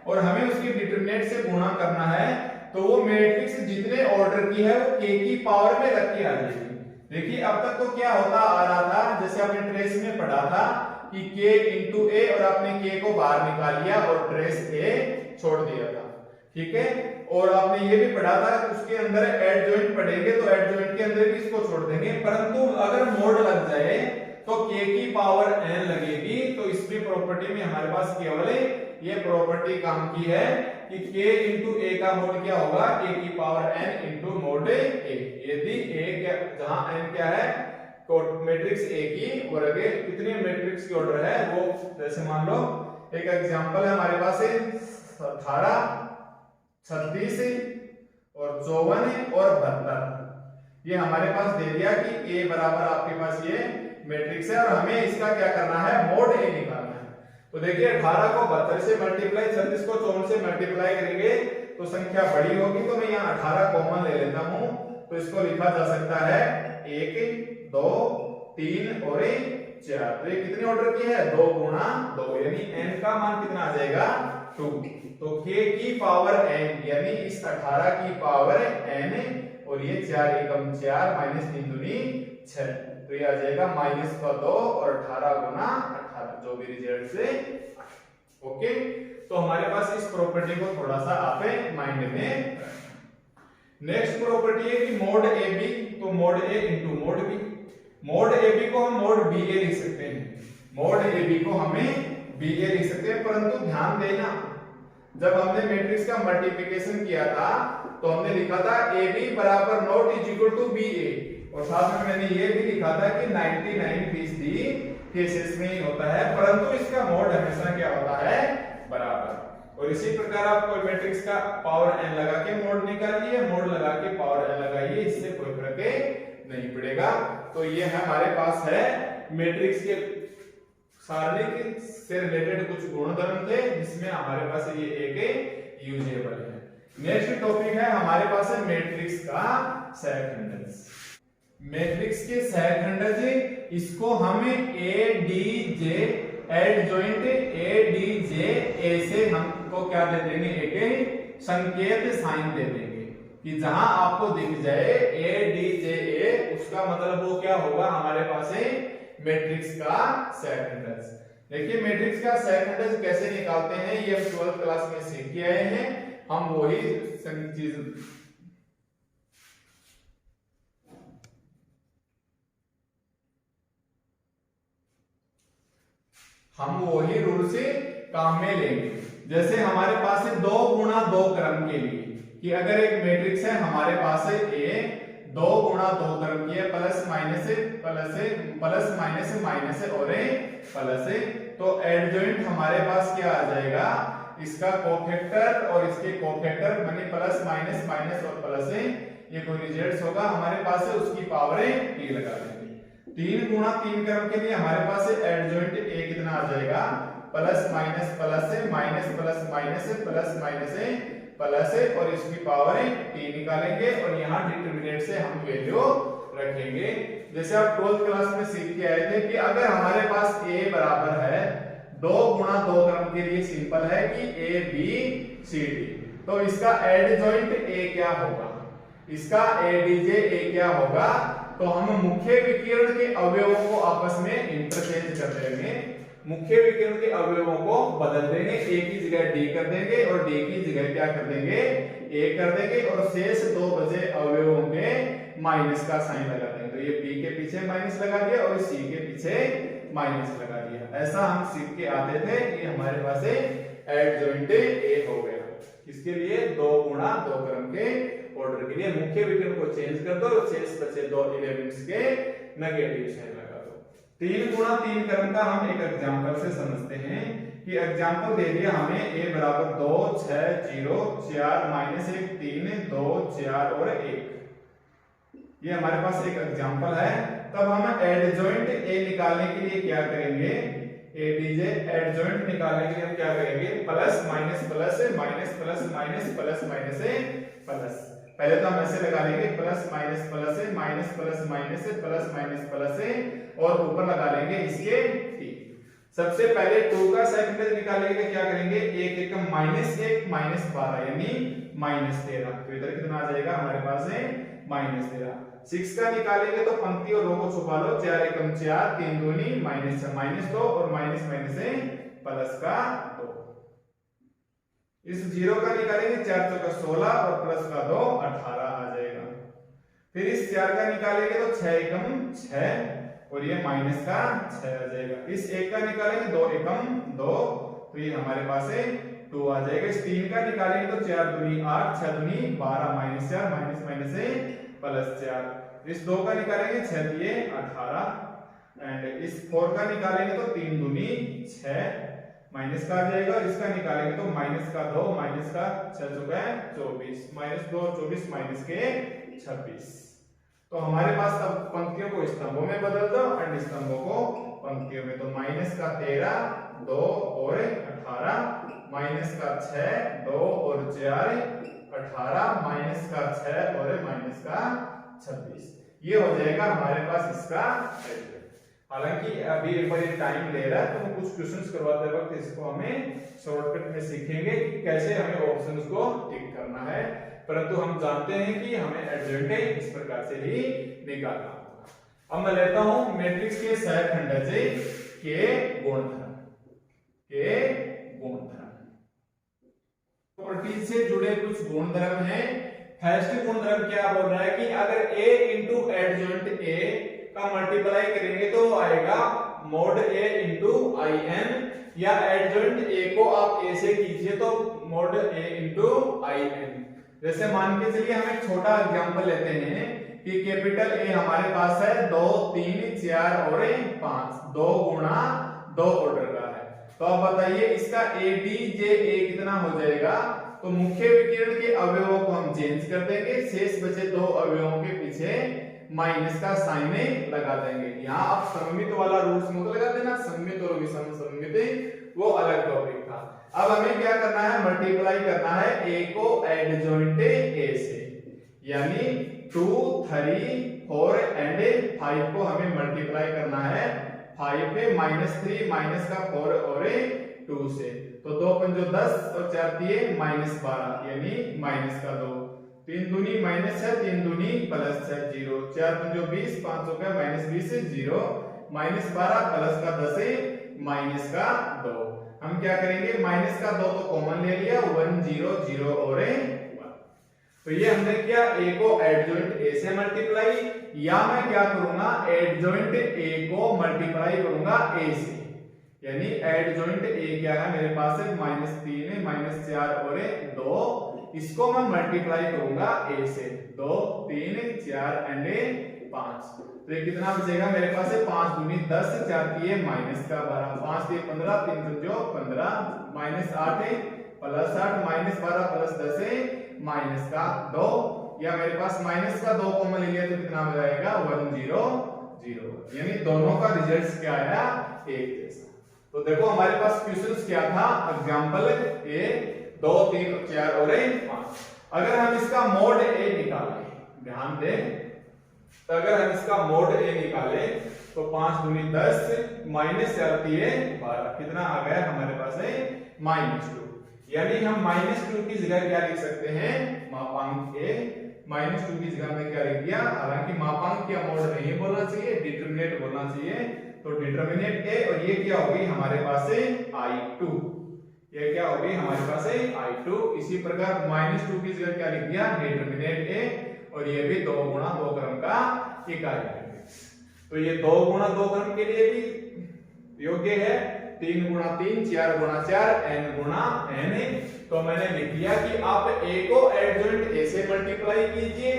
और हमें उसकी डिटरमिनेंट से गुणा करना है तो वो मैट्रिक्स जितने ऑर्डर की है वो k की पावर में रख के आ जाएगी। देखिए अब तक तो क्या होता आ रहा था, जैसे आपने ट्रेस में पढ़ा था कि k इंटू a और आपने k को बाहर निकाल लिया और ट्रेस a छोड़ दिया था, ठीक है। और आपने ये भी पढ़ा था उसके अंदर एडजॉइंट पढ़ेंगे तो एडजॉइंट के अंदर भी इसको छोड़ देंगे, परंतु अगर मोड लग जाए तो k की पावर n लगेगी। तो इसकी प्रॉपर्टी में हमारे पास केवल ये प्रॉपर्टी काम की है कि k इंटू a का मोड क्या होगा k की power n into mode a। यदि a जहां n क्या है मैट्रिक्स a की वर्ग कितनी मैट्रिक्स की ऑर्डर है वो, जैसे मान लो एक एग्जांपल है हमारे पास 18 36 और 54 और 72। ये हमारे पास दे दिया कि a बराबर आपके पास ये मैट्रिक्स है और हमें इसका क्या करना है मोड a निकालना है। तो देखिए 18 को 72 से मल्टीप्लाई 36 को 54 से मल्टीप्लाई करेंगे तो संख्या बड़ी होगी, तो मैं यहाँ 18 कॉमन ले लेता हूँ तो इसको लिखा जा सकता है 1 2 3 और 4। तो ये कितने ऑर्डर की है? 2 गुणा 2, यानी n का मान कितना आ जाएगा? 2। तो k की पावर n, यानी इस 18 की पावर n, और ये 4 एकम 4 माइनस 3 दूनी 6, तो ये आ जाएगा -2 और 18 गुना 18, जो भी रिजल्ट से। ओके, तो हमारे पास इस प्रॉपर्टी को थोड़ा सा आप माइंड में। नेक्स्ट प्रॉपर्टी है कि मोड ए बी, तो mod A into mod B. Mod A B को हम मोड बी ए लिख सकते हैं, मोड ए बी को हमें बी ए लिख सकते हैं, परंतु ध्यान देना जब हमने मैट्रिक्स का मल्टीप्लिकेशन किया था तो हमने लिखा था ए बी बराबर not is equal to B A, और साथ में मैंने ये भी लिखा था कि 99% केसेस में ही होता है, परंतु इसका मोड हमेशा क्या होता है? बराबर। और इसी प्रकार आप कोई मैट्रिक्स का पावर n लगा के मोड निकालिए, मोड लगा के पावर n लगाइए, इससे कोई फर्क नहीं पड़ेगा। तो ये हमारे पास है मैट्रिक्स के सारणिक से रिलेटेड कुछ गुणधर्म थे, जिसमें हमारे पास ये एक यूजेबल है। नेक्स्ट टॉपिक है हमारे पास है मैट्रिक्स का सहखंडज। मैट्रिक्स के सहखंडज, इसको हमें A D J adjoint A D J A से हमको क्या दे देंगे? एक संकेत साइन दे देंगे कि जहां आपको दिख जाए ए डी जे ए, उसका मतलब वो क्या होगा? हमारे पास है मैट्रिक्स का सहखंडज। देखिए मैट्रिक्स का सहखंडज कैसे निकालते हैं, ये हम 12th क्लास में सीख के आए हैं। हम वही चीज रूल से काम में लेंगे। जैसे हमारे पास है 2 गुणा 2 क्रम के लिए, कि अगर एक मैट्रिक्स है हमारे पास है ए 2 गुणा 2 क्रम की है, प्लस माइनस और प्लस है, तो एडजॉइंट हमारे पास क्या आ जाएगा? इसका कोफैक्टर और इसके कोफैक्टर माने प्लस माइनस और प्लस है, ये कोई रिजल्ट्स होगा हमारे पास है, उसकी पावर है टी लगा देंगे। 3 गुणा 3 क्रम के लिए हमारे पास है एडजॉइंट ए कितना आ जाएगा? प्लस माइनस प्लस है, माइनस प्लस माइनस है, प्लस माइनस है, प्लस है, और इसकी पावर है टी निकालेंगे, और यहाँ डिटरमिनेंट से हम वैल्यू रखेंगे। जैसे आप 12th क्लास में सीख के आए थे कि अगर हमारे पास a बराबर है 2 गुणा 2 क्रम के लिए सिंपल है कि a b c d, तो इसका एडजॉइंट a क्या होगा? इसका adj a क्या होगा? तो हम मुख्य विकिरण के अवयवों को आपस में इंटरचेंज कर देंगे, मुख्य विकिरण के अवयवों को बदल देंगे, a की जगह d कर देंगे और d की जगह क्या कर देंगे? a कर देंगे, और शेष 2 बचे अवयवों के माइनस का साइन लगा देंगे। तो ये b के पीछे माइनस लगा दिया और c के पीछे माइनस लगा दिया। ऐसा हम सीख के आते थे, ये हमारे पास एडजॉइंट a हो गया। इसके लिए 2 गुणा 2 क्रम के ऑर्डर के लिए मुख्य विकर्ण को चेंज कर दो और शेष बचे 2 एलिमेंट्स के नेगेटिव साइन लगा दो। 3 गुणा 3 क्रम का हम एक एग्जांपल से समझते हैं कि एग्जांपल दे दिया हमें a बराबर 2 6 0 4 माइनस 1 3 2 4 और 1, ये हमारे पास एक एग्जांपल है। तब हम एडजॉइंट a निकालने के लिए क्या करेंगे? adj एडजॉइंट निकालने के लिए हम क्या करेंगे? Plus minus plus minus plus minus plus minus plus. पहले तो हम ऐसे लगा लेंगे plus minus plus minus plus minus plus minus plus और ऊपर लगा लेंगे इसके t। सबसे पहले 2 का सेकंड निकालेंगे, क्या करेंगे? 1 एकम माइनस 1 माइनस 12 यानी माइनस 13, तो इधर कितना आ जाएगा हमारे पास है? माइनस 13। 6 का निकालेंगे तो पंक्ति और रो को छुपा लो, 4 एकम 4 3 दूनी माइनस 6 माइनस 2 और माइनस माइनस है प्लस का 2। इस 0 का निकालेंगे, 4 चौका 16 और प्लस का 2 18 आ जाएगा। फिर इस 4 का निकालेंगे तो 6 एकम 6 और ये माइनस का 6 आ जाएगा। इस 1 का निकालेंगे 2 एकम 2, तो ये हमारे पास है 2 आ जाएगा। इस 3 का निकालेंगे तो 4 दूनी 8 6 दूनी 12 माइनस 4 माइनस माइनस है प्लस 4। इस 2 का निकालेंगे 6 दिए 18 एंड इस 4 का निकालेंगे तो 3 दूनी 6 माइनस का आ जाएगा। इसका निकालेंगे तो माइनस का 2 माइनस का 6 चौका 24 माइनस 2 24 माइनस के 26। तो हमारे पास अब पंक्तियों को स्तंभों में बदल दो एंड स्तंभों को पंक्तियों में। तो माइनस का 13 2 और 18 माइनस का 6 2 और 4 18 माइनस का 6 और माइनस का 26, ये हो जाएगा हमारे पास इसका। हालांकि अभी एक बार ये टाइम ले रहा है, तो हम कुछ क्वेश्चंस करवाते वक्त इसको हमें शॉर्टकट में सीखेंगे कि कैसे हमें ऑप्शंस को टिक करना है, परंतु हम जानते हैं कि हमें एडजॉइंट इस प्रकार से ही निकालना होगा। अब मैं लेता हूं मैट्रिक्स के सहखंडज के गुणधर्म। प्रॉपर्टी से जुड़े कुछ गुणधर्म हैं। फर्स्ट गुणधर्म क्या बोल रहा है कि अगर a इंटू एडजॉइंट a का मल्टीप्लाई करेंगे तो आएगा mod a into I n, या एडजॉइंट a को आप a से कीजिए तो mod a into I n. जैसे मान के चलिए हम एक छोटा एग्जांपल लेते हैं कि कैपिटल A हमारे पास है 2 3 4 और 5, 2 गुणा 2 ऑर्डर का है। तो अब बताइए इसका ADJA कितना हो जाएगा। तो मुख्य विकर्ण के अवयवों को हम चेंज कर देंगे, शेष बचे 2 अवयवों के पीछे माइनस का साइन लगा देंगे। यहाँ आप सममित वाला रूल्स मत लगा देना, सममित और विषम सममित वो अलग टॉपिक था। अब हमें क्या करना है, मल्टीप्लाई करना है a को एडजॉइंट a से, यानी 2 3 4 एंड 5 को हमें मल्टीप्लाई करना है 5 पे -3 माइनस का 4 और 2 से। तो 2 पंजो 10 और 4 दिए -12, यानी माइनस का 2, 3 दूनी माइनस है, 3 दूनी प्लस है 0, 4 पंजो 20, 5 हो गया -20 0, -12 प्लस का 10 माइनस का 2। हम क्या करेंगे, माइनस का 2 तो कॉमन ले लिया, 1 0 0 और 1। तो ये हमने किया a को एडजॉइंट a से मल्टीप्लाई, या मैं क्या करूंगा एडजॉइंट a को मल्टीप्लाई करूंगा a से, यानी एडजॉइंट a क्या है मेरे पास है -3 -4 और 2, इसको मैं मल्टीप्लाई करूंगा a से, 2 3 4 एंड 5। तो ये कितना बचेगा मेरे पास है 5 दूनी 10, 4 दिए माइनस का 12, 5 दिए 15, 3 पंजो 15, -8 प्लस 8 -12 प्लस 10 माइनस का 2, या मेरे पास माइनस का 2 कॉमन ले लिया तो कितना हो जाएगा 1 0 0, यानी दोनों का रिजल्ट क्या आया एक जैसा। तो देखो हमारे पास क्वेश्चंस क्या था, एग्जांपल ए 2 3 4 और 5। अगर हम इसका मोड ए निकालें, ध्यान दें, तो अगर हम इसका मोड ए निकालें तो 5 दूनी 10 -4 दिए 12, कितना आ गया हमारे पास है -2, यानी हम -2 की जगह क्या लिख सकते हैं, मापांक a, -2 की जगह में क्या लिख दिया, हालांकि मापांक या मोड नहीं बोलना चाहिए, डिटरमिनेट बोलना चाहिए। तो डिटरमिनेट a, और ये क्या होगी हमारे पास है I2, ये क्या होगी हमारे पास है I2। इसी प्रकार -2 की जगह क्या लिख दिया, डिटरमिनेट a, और ये भी 2 गुणा 2 क्रम का इकाई मैट्रिक्स। तो ये 2 गुणा 2 क्रम के लिए भी योग्य है, 3 गुणा 3 4 गुणा 4 n गुणा n। तो मैंने लिख दिया कि आप a को एडजॉइंट a से मल्टीप्लाई कीजिए,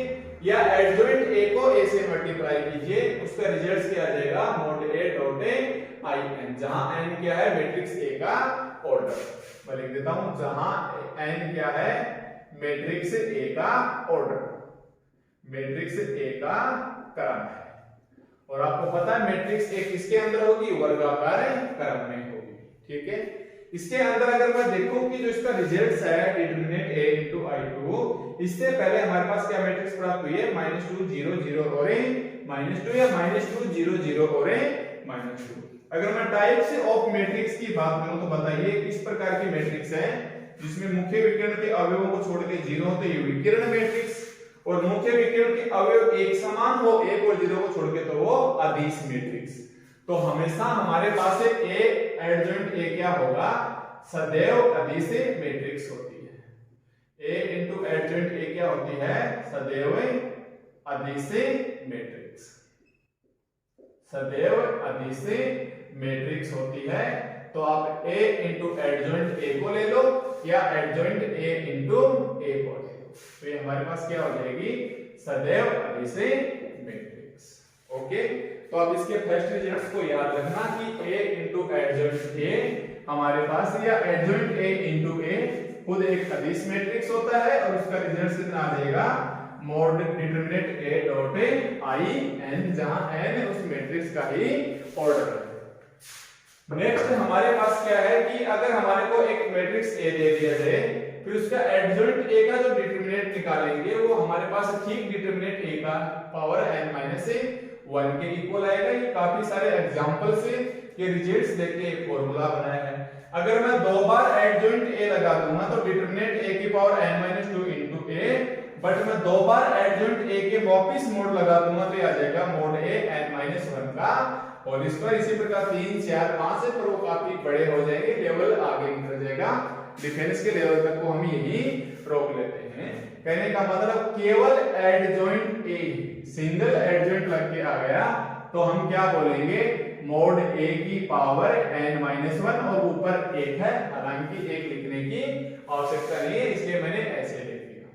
या एडजॉइंट a को a से मल्टीप्लाई कीजिए, उसका रिजल्ट क्या आ जाएगा mode a dot i n, जहां n क्या है मैट्रिक्स a का ऑर्डर। मैं लिख देता हूं जहां n क्या है मैट्रिक्स a का ऑर्डर, मैट्रिक्स a का क्रम है। और आपको पता है मैट्रिक्स A किसके अंदर होगी, वर्गाकार क्रम में होगी, ठीक है। इसके अंदर अगर मैं देखूं कि जो इसका रिजल्ट है डिटरमिनेंट A into I2, इससे पहले हमारे पास क्या मैट्रिक्स प्राप्त हुई है -2 0 0 और -2, या -2 0 0 और -2। अगर मैं टाइप्स ऑफ मैट्रिक्स की बात करूं तो बताइए किस प्रकार की मैट्रिक्स है जिसमें मुख्य विकर्ण के अवयवों को छोड़ के 0 होते हैं, विकर्ण मैट्रिक्स, और मुख्य विकर्ण के अवयव एक समान हो 1 और 0 को छोड़ के तो वो अदिश मैट्रिक्स। तो हमेशा हमारे पास A एडजॉइंट A क्या होगा, सदैव अदिश मैट्रिक्स होती है। A इंटू एडजॉइंट A क्या होती है, सदैव अदिश मैट्रिक्स, सदैव अदिश मैट्रिक्स होती है। तो आप A इंटू एडजॉइंट A को ले लो, या एडजॉइंट A इंटू A को ले लो, तो ये हमारे पास क्या हो जाएगी सदैव अदिश मैट्रिक्स। ओके, तो अब इसके फर्स्ट रिजल्ट्स को याद रखना कि A इंटू एडजॉइंट A हमारे पास, या एडजॉइंट A इंटू A खुद एक अदिश मैट्रिक्स होता है, और उसका रिजल्ट कितना आ जाएगा mode determinant A dot I n, जहां n उस मैट्रिक्स का ही ऑर्डर है। नेक्स्ट हमारे पास क्या है कि अगर हमारे को एक मैट्रिक्स A दे दिया जाए, फिर उसका एडजॉइंट A का जो डिटरमिनेंट निकालेंगे वो हमारे पास ठीक डिटरमिनेंट A का पावर n माइनस 1 के इक्वल आएगा। ये काफी सारे एग्जांपल से के रिजल्ट्स देके एक फॉर्मूला बनाया है। अगर मैं 2 बार एडजॉइंट a लगा दूंगा तो डिटरमिनेंट a की power n-2 into a, but मैं 2 बार एडजॉइंट a के वापिस मोड लगा दूंगा तो ये आ जाएगा मोड a n-1 का होल स्क्वायर। इसी प्रकार 3 4 5 से पर वो काफी बड़े हो जाएंगे, लेवल आगे निकल जाएगा, डिफेंस के लेवल तक को हम यही रोक लेते हैं। कहने का मतलब केवल एडजॉइंट a, सिंगल एडजॉइंट लग के आ गया तो हम क्या बोलेंगे, मोड a की पावर n-1 और ऊपर 1 है, हालांकि 1 लिखने की आवश्यकता नहीं है इसलिए मैंने ऐसे लिख दिया।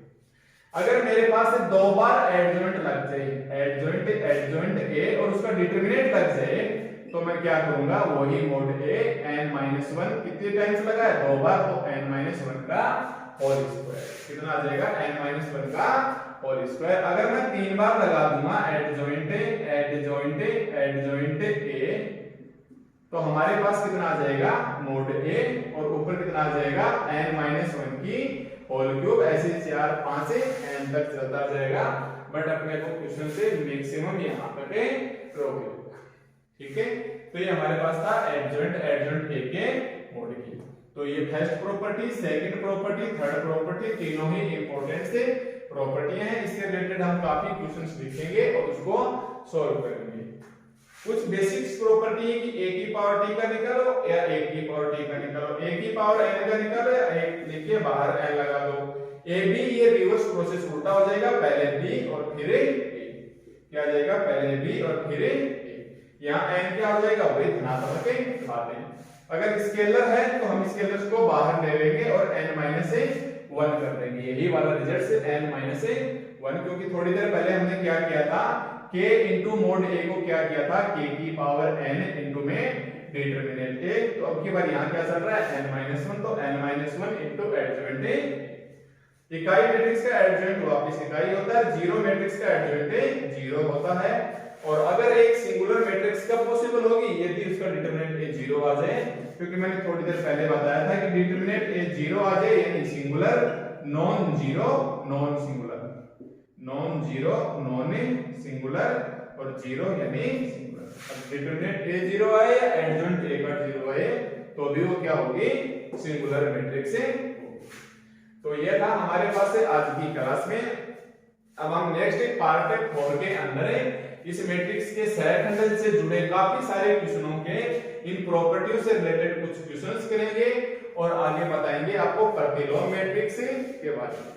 अगर मेरे पास 2 बार एडजॉइंट लग जाए, एडजॉइंट a और उसका डिटरमिनेंट लग जाए तो मैं क्या करूंगा, वही मोड a n-1 कितने टाइम्स लगा है, 2 बार, तो n-1 का होल स्क्वायर कितना आ जाएगा, n-1 का होल स्क्वायर। अगर मैं 3 बार लगा दूंगा एडजॉइंट a तो हमारे पास कितना आ जाएगा, मोड a और ऊपर कितना आ जाएगा, n-1 की होल क्यूब। ऐसे 4 5 से n तक चलता जाएगा, बट अपने को क्वेश्चन से मैक्सिमम यहां तक रोक लेगा। ठीक है, तो ये हमारे पास था एडजॉइंट a के मोड की। तो ये first property, second property, third property, तीनों ही इंपॉर्टेंट से प्रॉपर्टियां हैं। इससे रिलेटेड हम काफी क्वेश्चंस लिखेंगे और उसको सॉल्व करेंगे। कुछ बेसिक्स प्रॉपर्टी है कि a की पावर t का निकालो या a की पावर t का निकालो, a की पावर n का निकालो या एक लिखिए बाहर n लगा दो। a b ये रिवर्स प्रोसेस उल्टा हो जाएगा, पहले b और फिर a, क्या आ जाएगा, पहले b और फिर a। यहाँ n क्या हो जाएगा, वही धनात्मक घात है। अगर स्केलर है तो हम स्केलर्स को बाहर ले लेंगे और n-1 कर देंगे, यही वाला रिजल्ट से n-1, क्योंकि थोड़ी देर पहले हमने क्या किया था, k इंटू मोड a को क्या किया था, k की पावर n इंटू में डिटरमिनेंट a। तो अब की बार यहाँ क्या चल रहा है, n-1, तो n-1 इंटू एडजॉइंट a। इकाई मैट्रिक्स का एडजॉइंट वापस इकाई होता है, जीरो मैट्रिक्स का एडजॉइंट 0 होता है। और अगर एक सिंगुलर मैट्रिक्स कब पॉसिबल होगी, यदि उसका डिटरमिनेंट a 0 आ जाए, क्योंकि मैंने थोड़ी देर पहले बताया था कि डिटरमिनेंट a 0 आ जाए यानी singular, non zero non singular, non zero non singular और जीरो यानी सिंगुलर। अब डिटरमिनेंट a 0 आए या एडजॉइंट a का 0 आए तो भी वो क्या होगी, सिंगुलर मैट्रिक्स है। तो ये था हमारे पास आज की क्लास में। अब हम नेक्स्ट पार्ट 4 के अंदर इस मैट्रिक्स के सहखंडन से जुड़े काफी सारे क्वेश्चनों के इन प्रॉपर्टियों से रिलेटेड कुछ क्वेश्चंस करेंगे और आगे बताएंगे आपको प्रतिलोम मैट्रिक्स के बारे में।